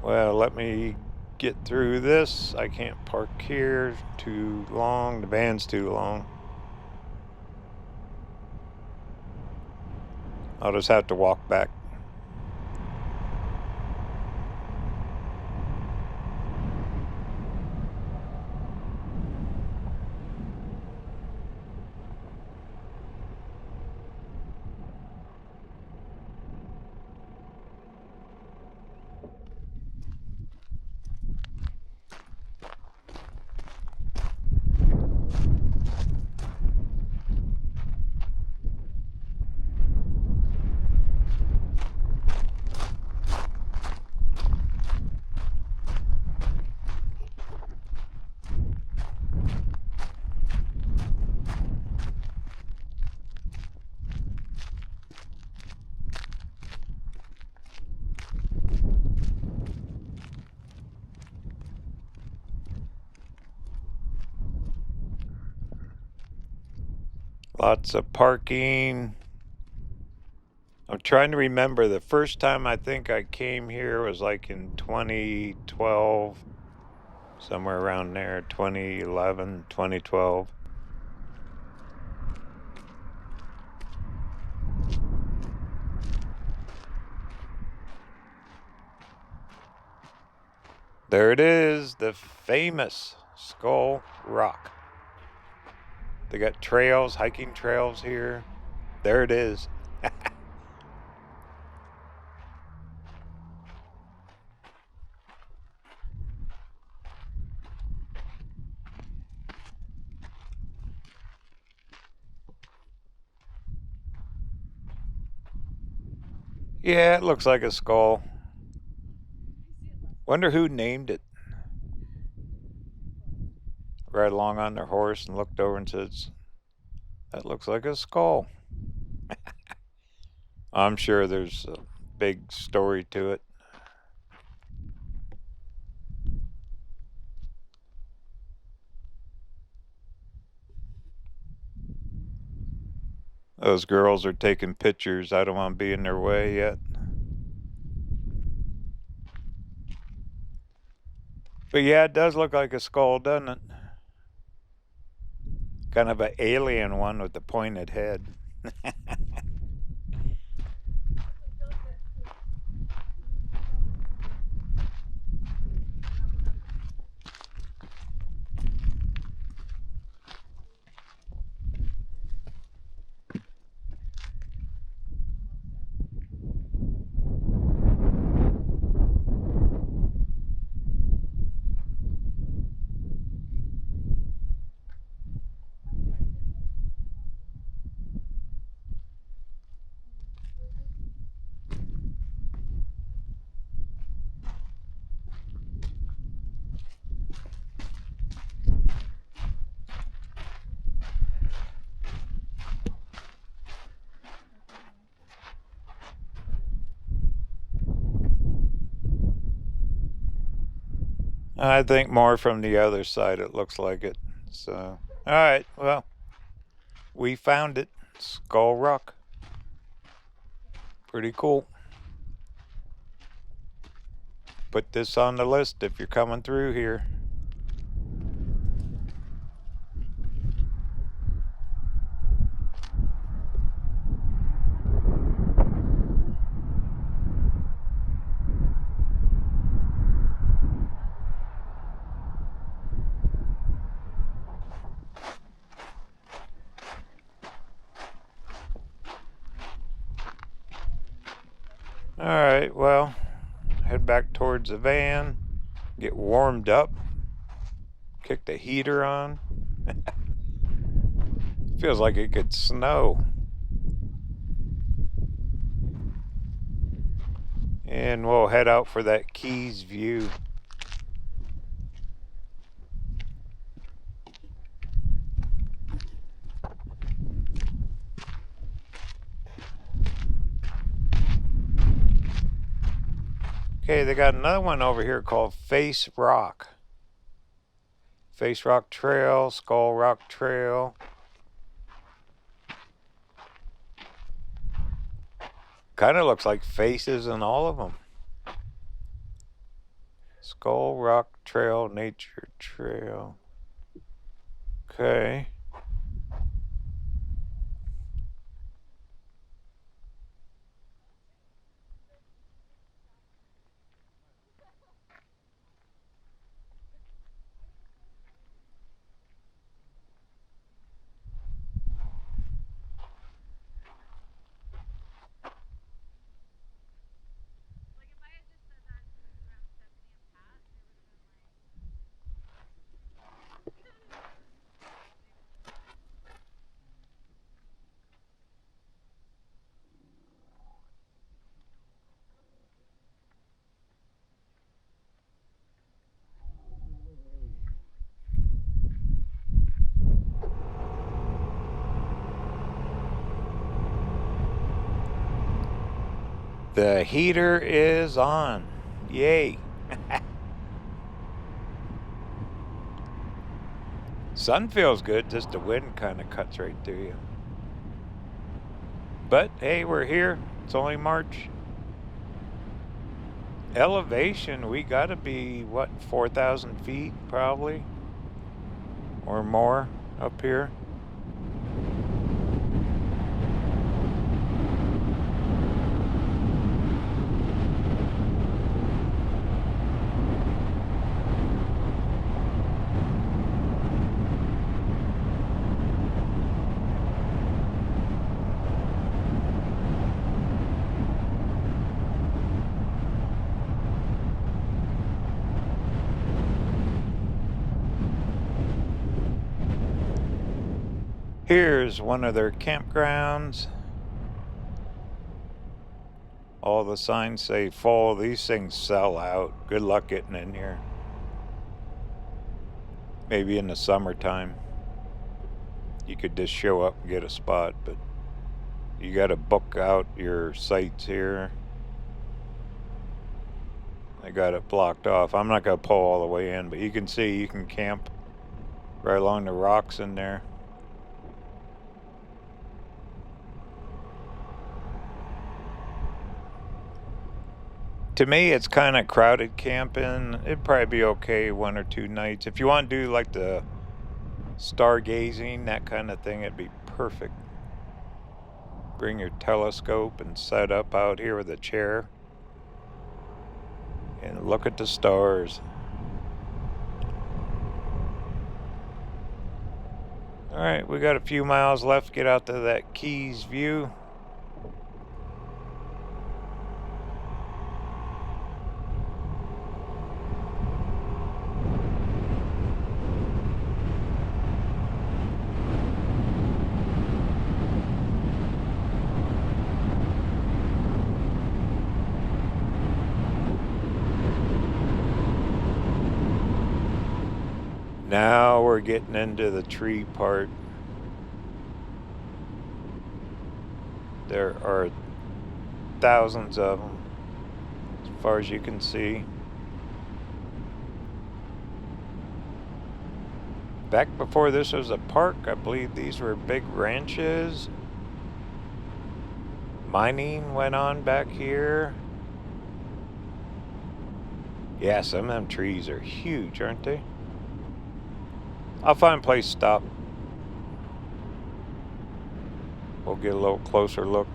Well, let me get through this. I can't park here. Too long. The van's too long. I'll just have to walk back. Lots of parking. I'm trying to remember the first time I think I came here was like in 2012, somewhere around there, 2011, 2012. There it is, the famous Skull Rock. They got trails, hiking trails here. There it is. Yeah, it looks like a skull. Wonder who named it. Ride along on their horse and looked over and said, that looks like a skull. I'm sure there's a big story to it. Those girls are taking pictures. I don't want to be in their way yet. But yeah, it does look like a skull, doesn't it? Kind of an alien one with the pointed head. I think more from the other side it looks like it. So, alright, well, we found it. Skull Rock. Pretty cool. Put this on the list if you're coming through here. Alright, well, head back towards the van, get warmed up, kick the heater on. Feels like it could snow. And we'll head out for that Keys view. Okay, they got another one over here called Face Rock. Face Rock Trail, Skull Rock Trail. Kind of looks like faces in all of them. Skull Rock Trail, Nature Trail. Okay. The heater is on. Yay. Sun feels good, just the wind kind of cuts right through you. But hey, we're here. It's only March. Elevation, we gotta be, what, 4,000 feet probably? Or more up here. Here's one of their campgrounds. All the signs say fall. These things sell out. Good luck getting in here. Maybe in the summertime you could just show up and get a spot, but you got to book out your sites here. I got it blocked off. I'm not going to pull all the way in, but you can see you can camp right along the rocks in there. To me, it's kind of crowded camping. It'd probably be okay 1 or 2 nights. If you want to do like the stargazing, that kind of thing, it'd be perfect. Bring your telescope and set up out here with a chair and look at the stars. All right, we got a few miles left to get out to that Keys view. Now we're getting into the tree part. There are thousands of them, as far as you can see. Back before this was a park, I believe these were big ranches. Mining went on back here. Yeah, some of them trees are huge, aren't they? I'll find a place to stop. We'll get a little closer look.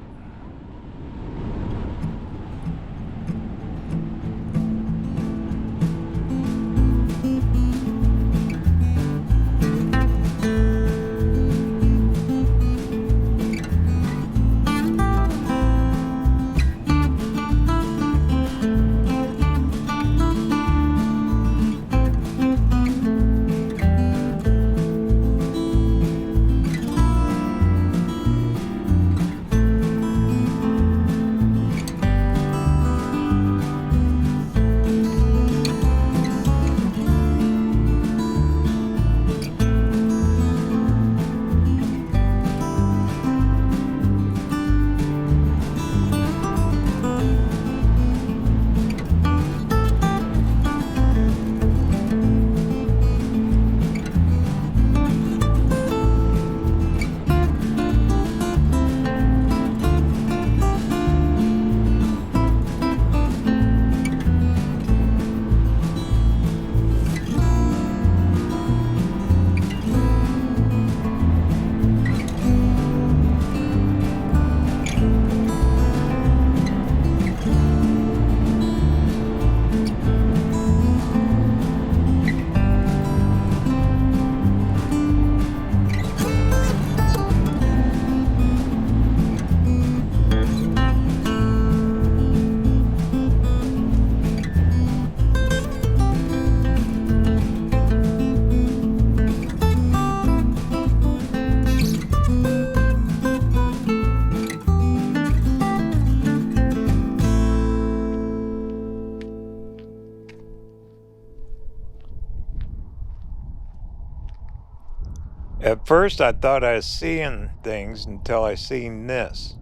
At first I thought I was seeing things until I seen this.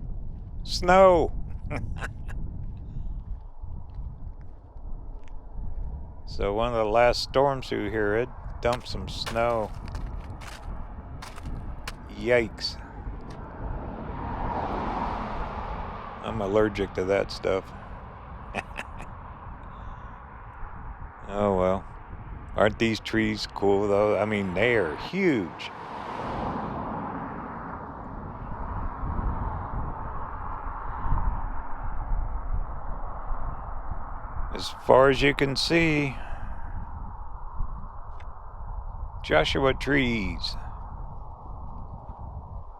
Snow! So one of the last storms through here, it dumped some snow. Yikes. I'm allergic to that stuff. Oh well. Aren't these trees cool though? I mean, they are huge. As far as you can see, Joshua trees.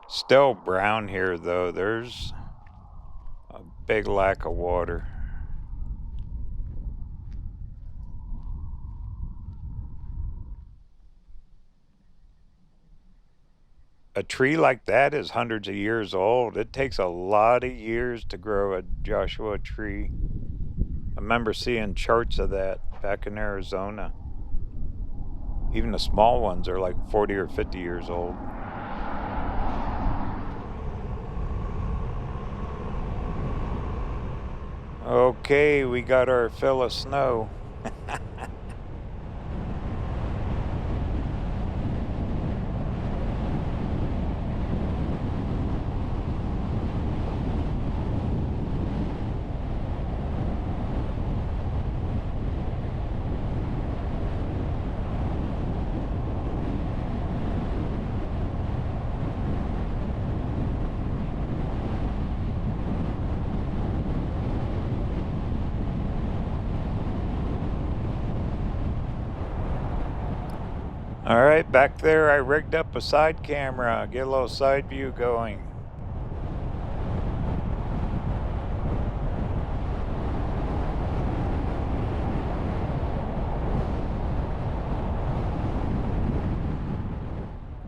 Still brown here though. There's a big lack of water. a tree like that is hundreds of years old. It takes a lot of years to grow a Joshua tree. I remember seeing charts of that back in Arizona. Even the small ones are like 40 or 50 years old. Okay, we got our fill of snow. All right, back there I rigged up a side camera, get a little side view going.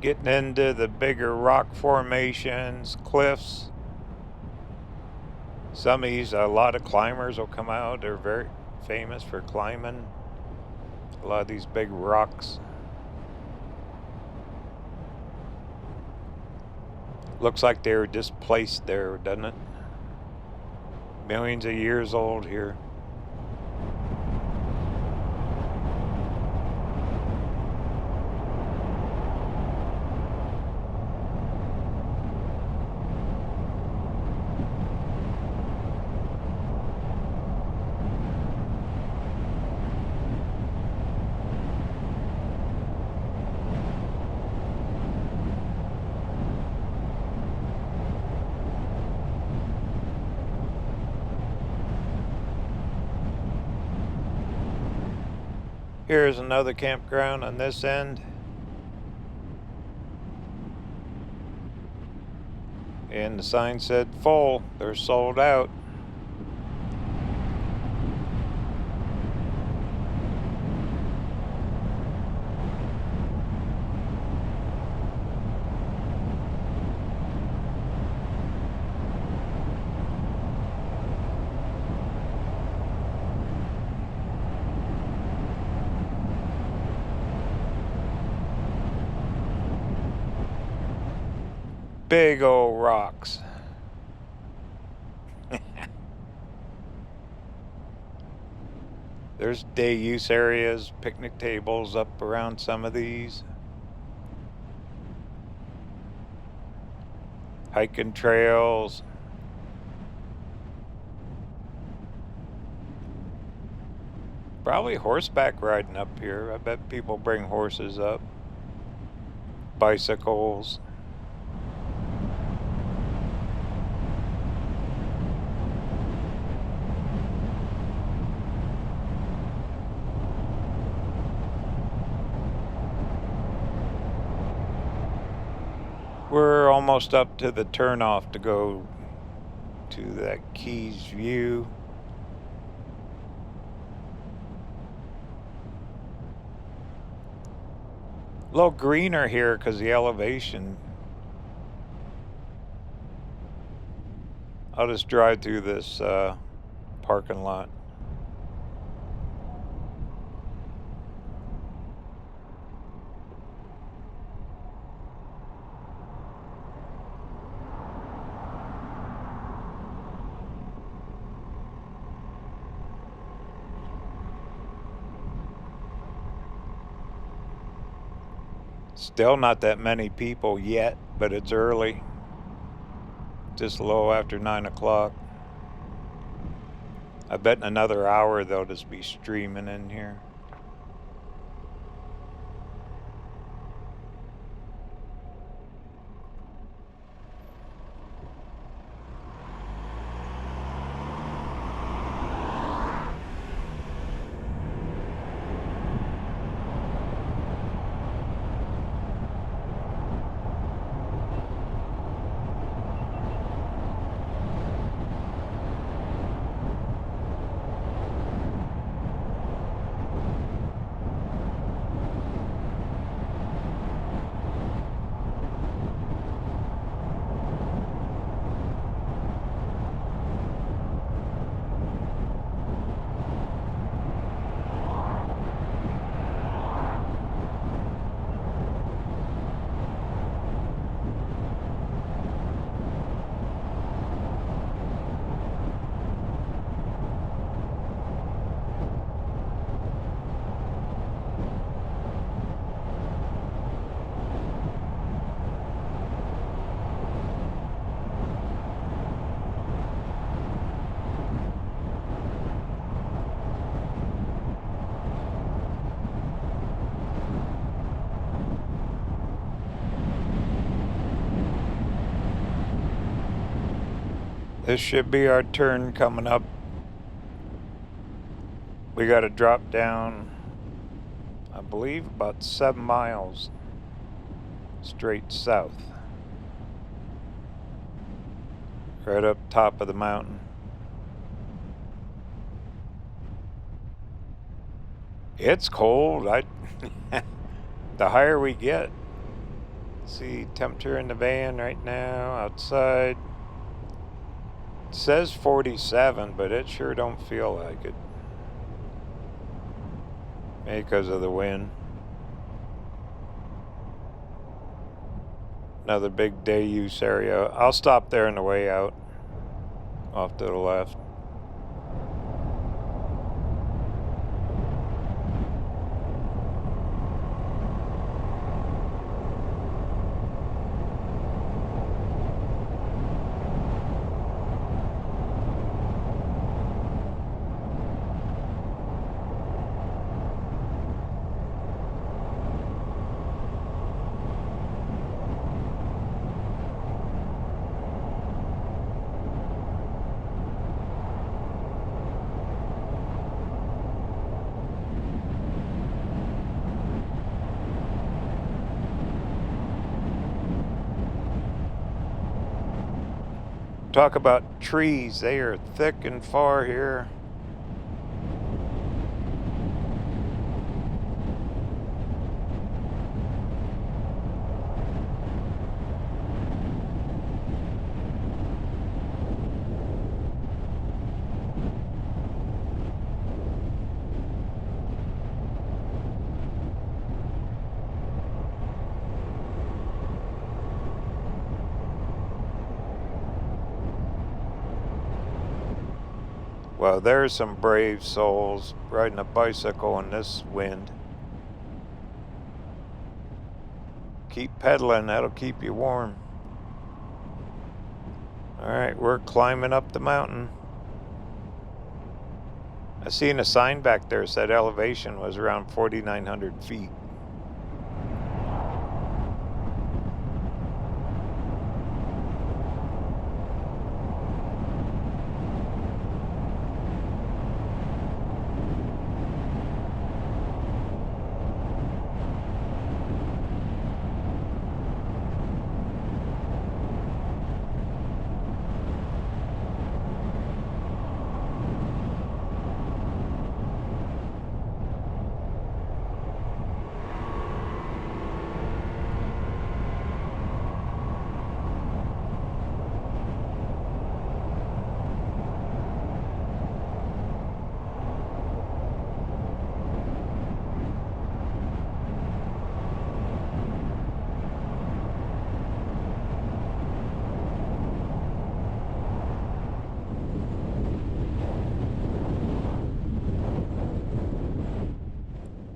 Getting into the bigger rock formations, cliffs. Some of these, a lot of climbers will come out. They're very famous for climbing a lot of these big rocks. Looks like they were displaced there, doesn't it? Millions of years old here. Here's another campground on this end. And the sign said full, they're sold out. Big old rocks. There's day use areas, picnic tables up around some of these. Hiking trails. Probably horseback riding up here. I bet people bring horses up. Bicycles. We're almost up to the turnoff to go to that Keys View. A little greener here because the elevation. I'll just drive through this parking lot. Still not that many people yet, but it's early. Just a little after 9 o'clock. I bet in another hour they'll just be streaming in here. This should be our turn coming up. We got to drop down, I believe, about 7 miles straight south. Right up top of the mountain. It's cold. The higher we get. See, temperature in the van right now outside. It says 47, but it sure don't feel like it. Maybe because of the wind. Another big day use area. I'll stop there on the way out. Off to the left. Talk about trees, they are thick and far here. Well, there's some brave souls riding a bicycle in this wind. Keep pedaling, that'll keep you warm. Alright, we're climbing up the mountain. I seen a sign back there that said elevation was around 4,900 feet.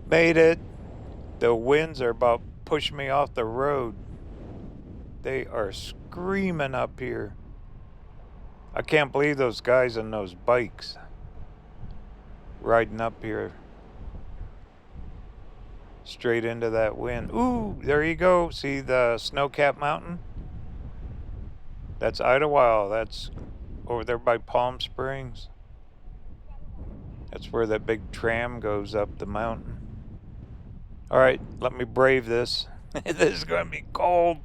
Made it. The winds are about pushing me off the road. They are screaming up here. I can't believe those guys on those bikes riding up here straight into that wind. Ooh, there you go. See the snow-capped mountain? That's Idlewild. That's over there by Palm Springs. That's where that big tram goes up the mountain. All right, let me brave this. This is going to be cold.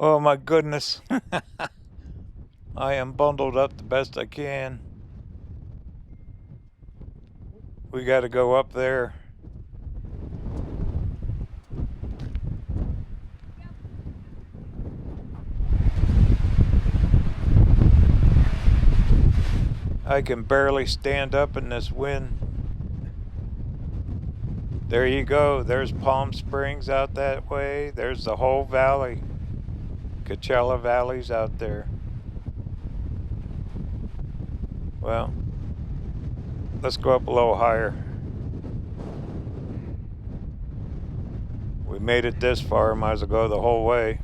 Oh my goodness. I am bundled up the best I can. We got to go up there. I can barely stand up in this wind. There you go. There's Palm Springs out that way. There's the whole valley. Coachella Valley's out there. Well, let's go up a little higher. We made it this far, might as well go the whole way.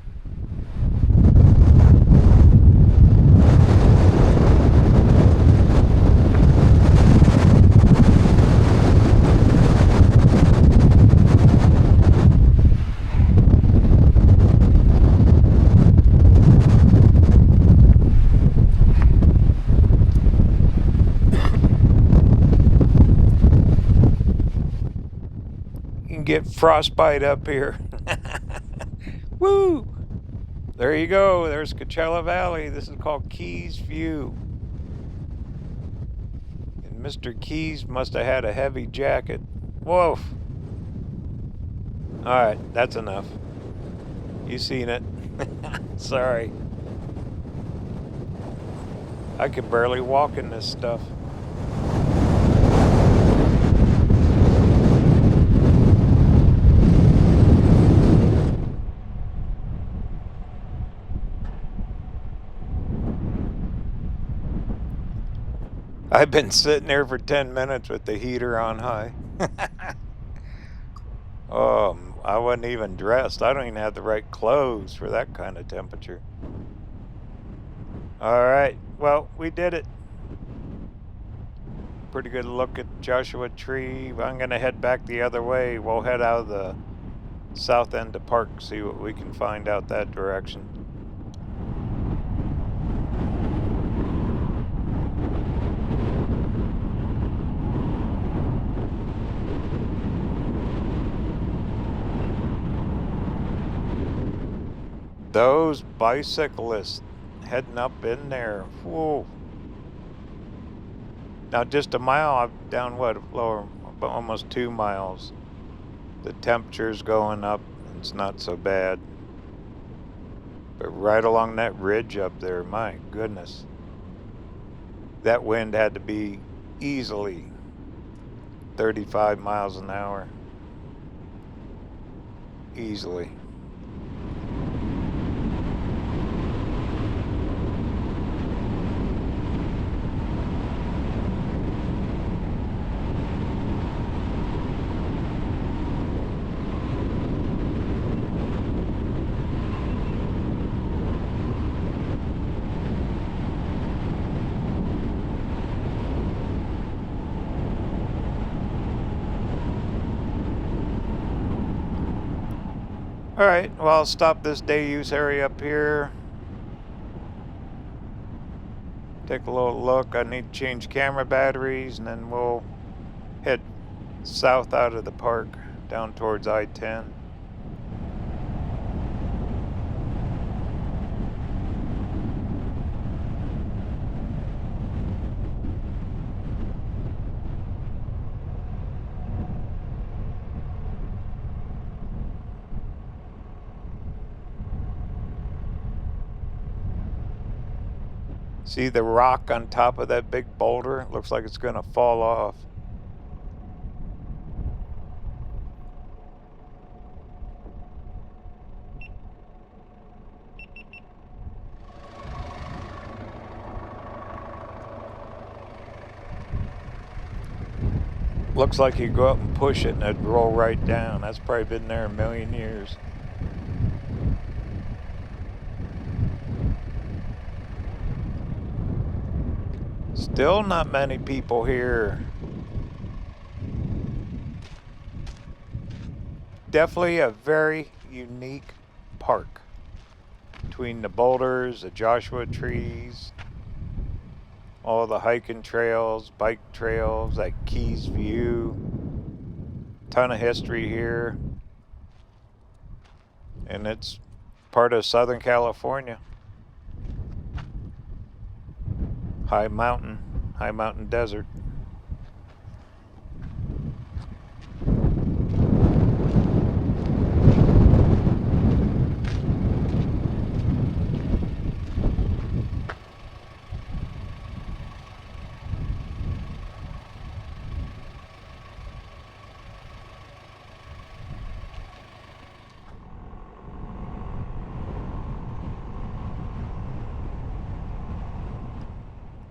can get frostbite up here. Woo! There you go. There's Coachella Valley. This is called Keys View. And Mr. Keys must have had a heavy jacket. Whoa. Alright, that's enough. You seen it. Sorry. I can barely walk in this stuff. I've been sitting there for 10 minutes with the heater on high. Oh, I wasn't even dressed. I don't even have the right clothes for that kind of temperature. Alright, well, we did it. Pretty good look at Joshua Tree. I'm going to head back the other way. We'll head out of the south end of park, see what we can find out that direction. Those bicyclists heading up in there. Whoa. Now just a mile, I'm down what, lower, almost 2 miles. The temperature's going up, it's not so bad. But right along that ridge up there, my goodness. That wind had to be easily 35 miles an hour. Easily. Alright, well, I'll stop this day use area up here. Take a little look. I need to change camera batteries, and then we'll head south out of the park down towards I-10. See the rock on top of that big boulder? It looks like it's going to fall off. Looks like you go up and push it and it'd roll right down. That's probably been there a million years. Still not many people here. Definitely a very unique park. Between the boulders, the Joshua trees, all the hiking trails, bike trails, that Keys View. Ton of history here. And it's part of Southern California. High mountain desert.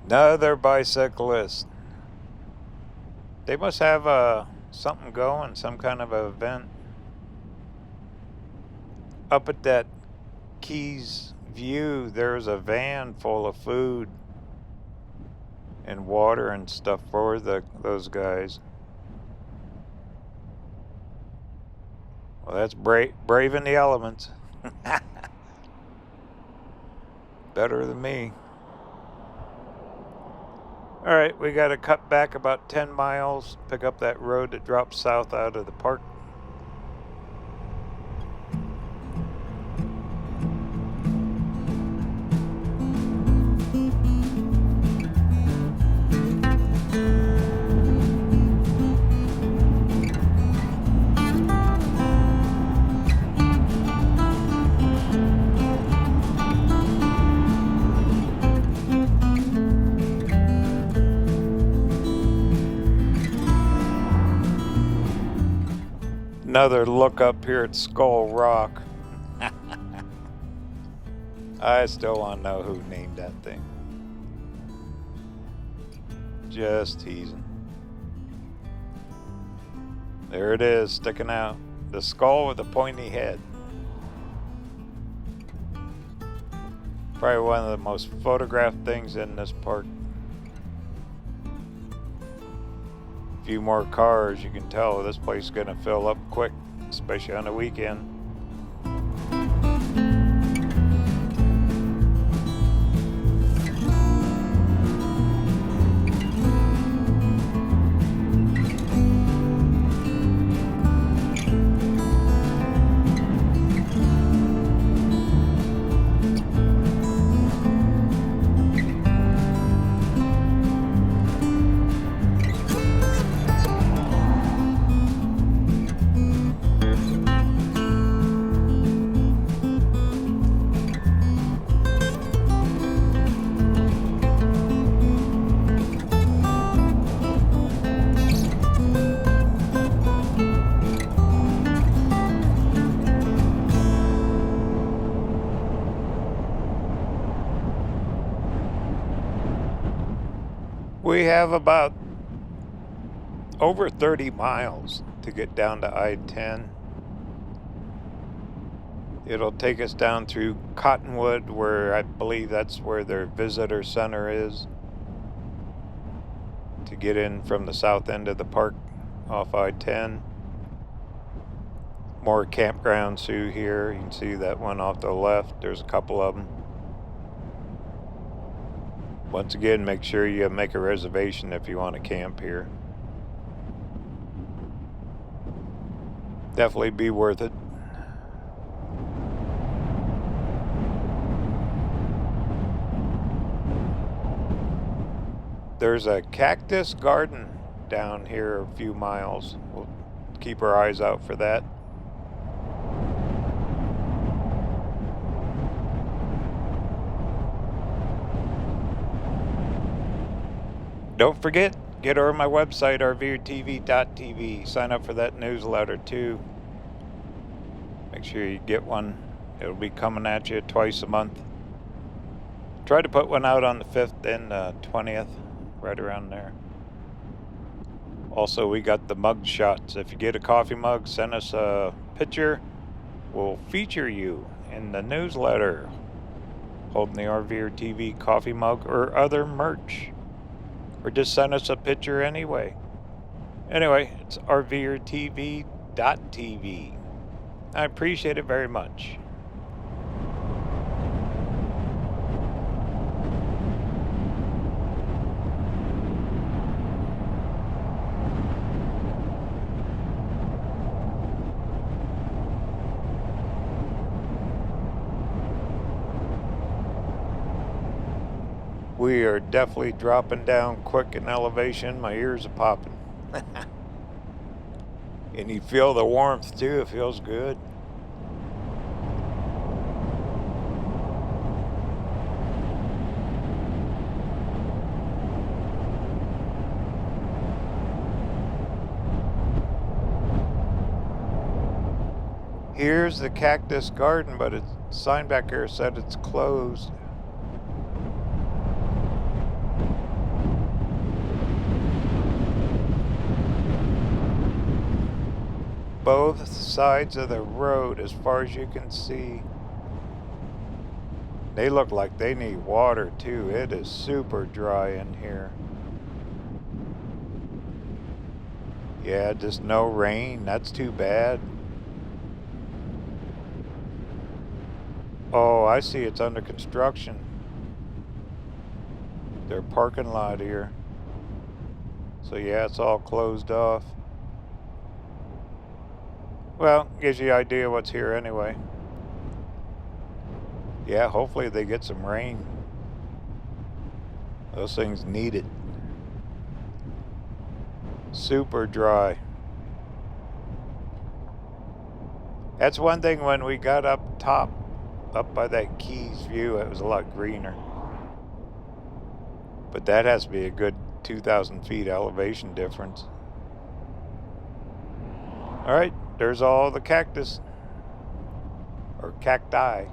Another bicyclist. They must have something going, some kind of event. Up at that Keys View, there's a van full of food and water and stuff for those guys. Well, that's braving the elements. Better than me. Alright, we got to cut back about 10 miles, pick up that road that drops south out of the park. Another look up here at Skull Rock. I still want to know who named that thing. Just teasing. There it is, sticking out. The skull with the pointy head. Probably one of the most photographed things in this park. A few more cars, you can tell this place is gonna fill up quick, especially on the weekend. We have about over 30 miles to get down to I-10. It'll take us down through Cottonwood, where I believe that's where their visitor center is, to get in from the south end of the park off I-10. More campgrounds through here. You can see that one off the left. There's a couple of them. Once again, make sure you make a reservation if you want to camp here. Definitely be worth it. There's a cactus garden down here a few miles. We'll keep our eyes out for that. Don't forget, get over my website, RVerTV.tv. Sign up for that newsletter too. Make sure you get one. It'll be coming at you twice a month. Try to put one out on the 5th and 20th, right around there. Also, we got the mug shots. If you get a coffee mug, send us a picture. We'll feature you in the newsletter holding the RVerTV coffee mug or other merch. Or just send us a picture anyway. Anyway, it's RVerTV.tv. I appreciate it very much. We are definitely dropping down quick in elevation. My ears are popping. And you feel the warmth too. It feels good. Here's the cactus garden, but its sign back here said it's closed. Both sides of the road, as far as you can see, they look like they need water too. It is super dry in here. Yeah, just no rain. That's too bad. Oh, I see it's under construction. Their parking lot here. So yeah, it's all closed off. Well, gives you an idea what's here anyway. Yeah, hopefully they get some rain. Those things need it. Super dry. That's one thing when we got up top, up by that Keys view, it was a lot greener. But that has to be a good 2,000 feet elevation difference. All right. there's all the cactus. Or cacti.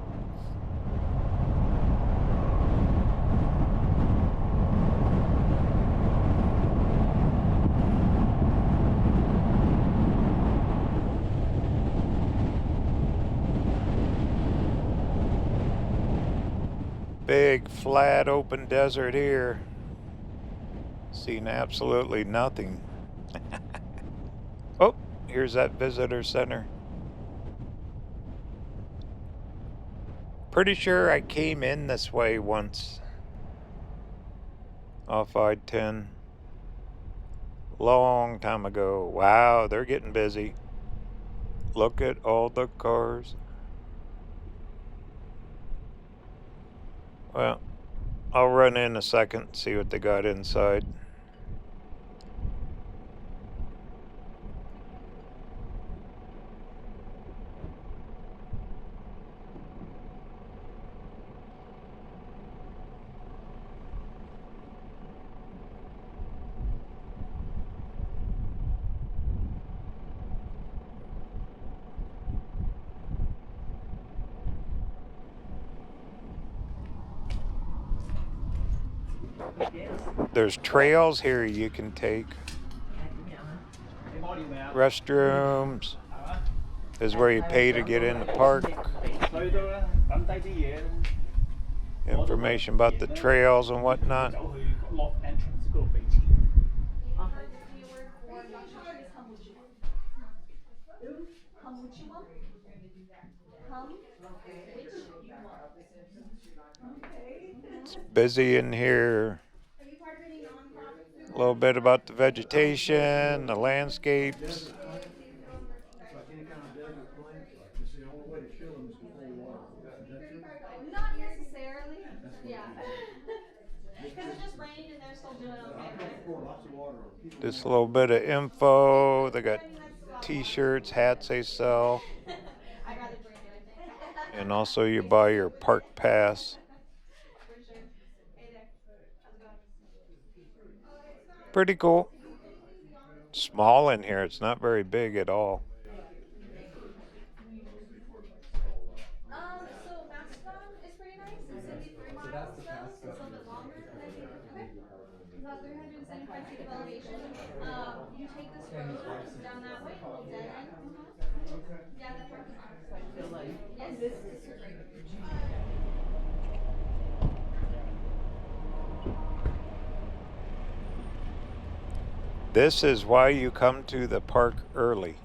Big, flat, open desert here. Seen absolutely nothing. Oh, here's that visitor center. Pretty sure I came in this way once. Off I-10. Long time ago. Wow, they're getting busy. Look at all the cars. Well, I'll run in a second, see what they got inside. There's trails here you can take. Restrooms. This is where you pay to get in the park. Information about the trails and whatnot. It's busy in here. A little bit about the vegetation, the landscapes. Not necessarily. Yeah. Because it just rained and they're still doing okay. Just a little bit of info. They got t-shirts, hats they sell. I'd rather drink it, I think. And also you buy your park pass. For sure. Hey there. How's it going? Pretty cool. Small in here. It's not very big at all. So Mastodon is pretty nice. It's 73 miles though. It's a little bit longer than I think. Okay. It's about 375 feet of elevation. You take this road down that way, a little dead end. Yeah, that's right. I feel like Yes, this is great. This is why you come to the park early.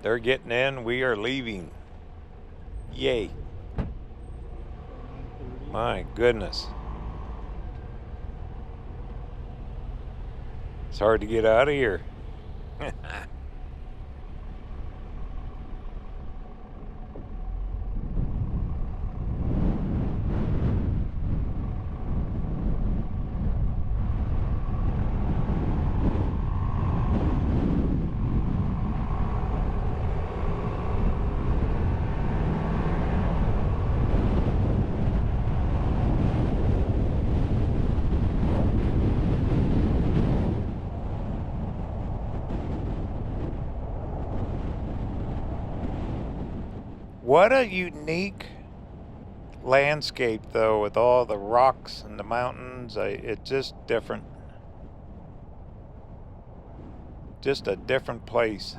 They're getting in, we are leaving. Yay. My goodness. It's hard to get out of here. What a unique landscape, though, with all the rocks and the mountains. It's just different. Just a different place.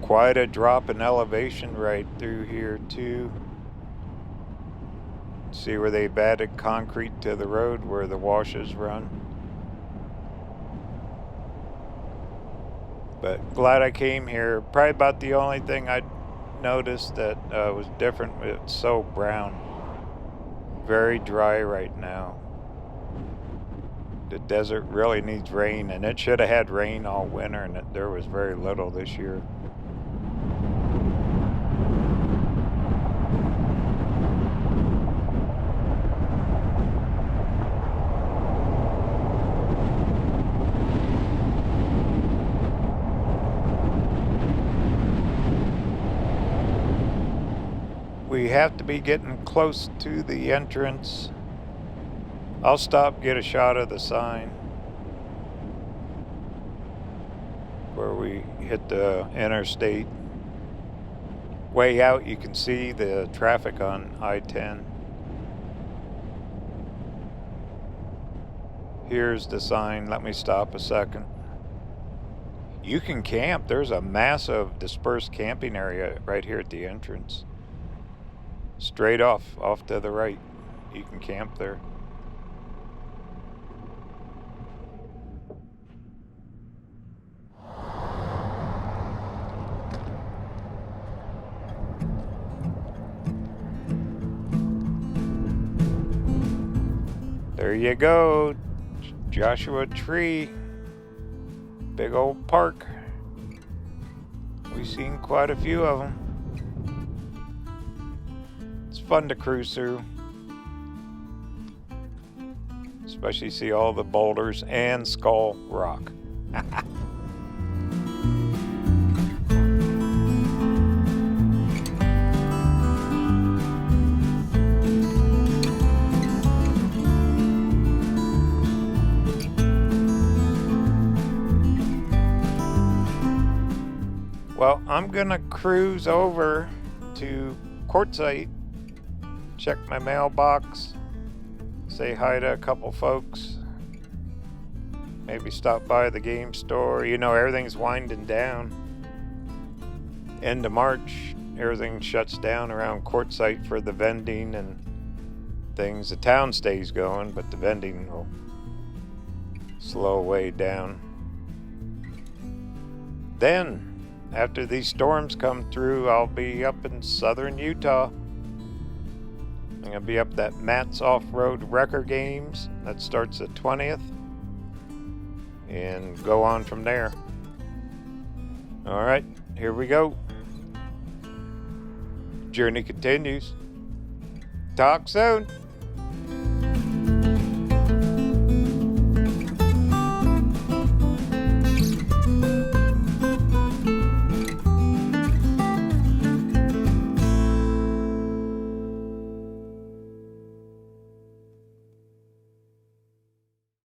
Quite a drop in elevation right through here too. See where they've added concrete to the road where the washes run. But glad I came here. Probably about the only thing I noticed that was different. It's so brown. Very dry right now. The desert really needs rain, and it should have had rain all winter, and there was very little this year. have to be getting close to the entrance. I'll stop, get a shot of the sign where we hit the interstate. Way out, you can see the traffic on I-10. Here's the sign. Let me stop a second. You can camp. There's a massive dispersed camping area right here at the entrance. Straight off to the right. You can camp there. There you go, Joshua Tree, big old park. We've seen quite a few of them. It's fun to cruise through, especially see all the boulders and Skull Rock. Well, I'm gonna cruise over to Quartzsite, check my mailbox, say hi to a couple folks, maybe stop by the game store. You know, everything's winding down. End of March, everything shuts down around Quartzsite for the vending and things. The town stays going, but the vending will slow way down. Then, after these storms come through, I'll be up in southern Utah. I'm going to be up that Matt's Off-Road Wrecker Games. That starts the 20th. And go on from there. Alright, here we go. Journey continues. Talk soon.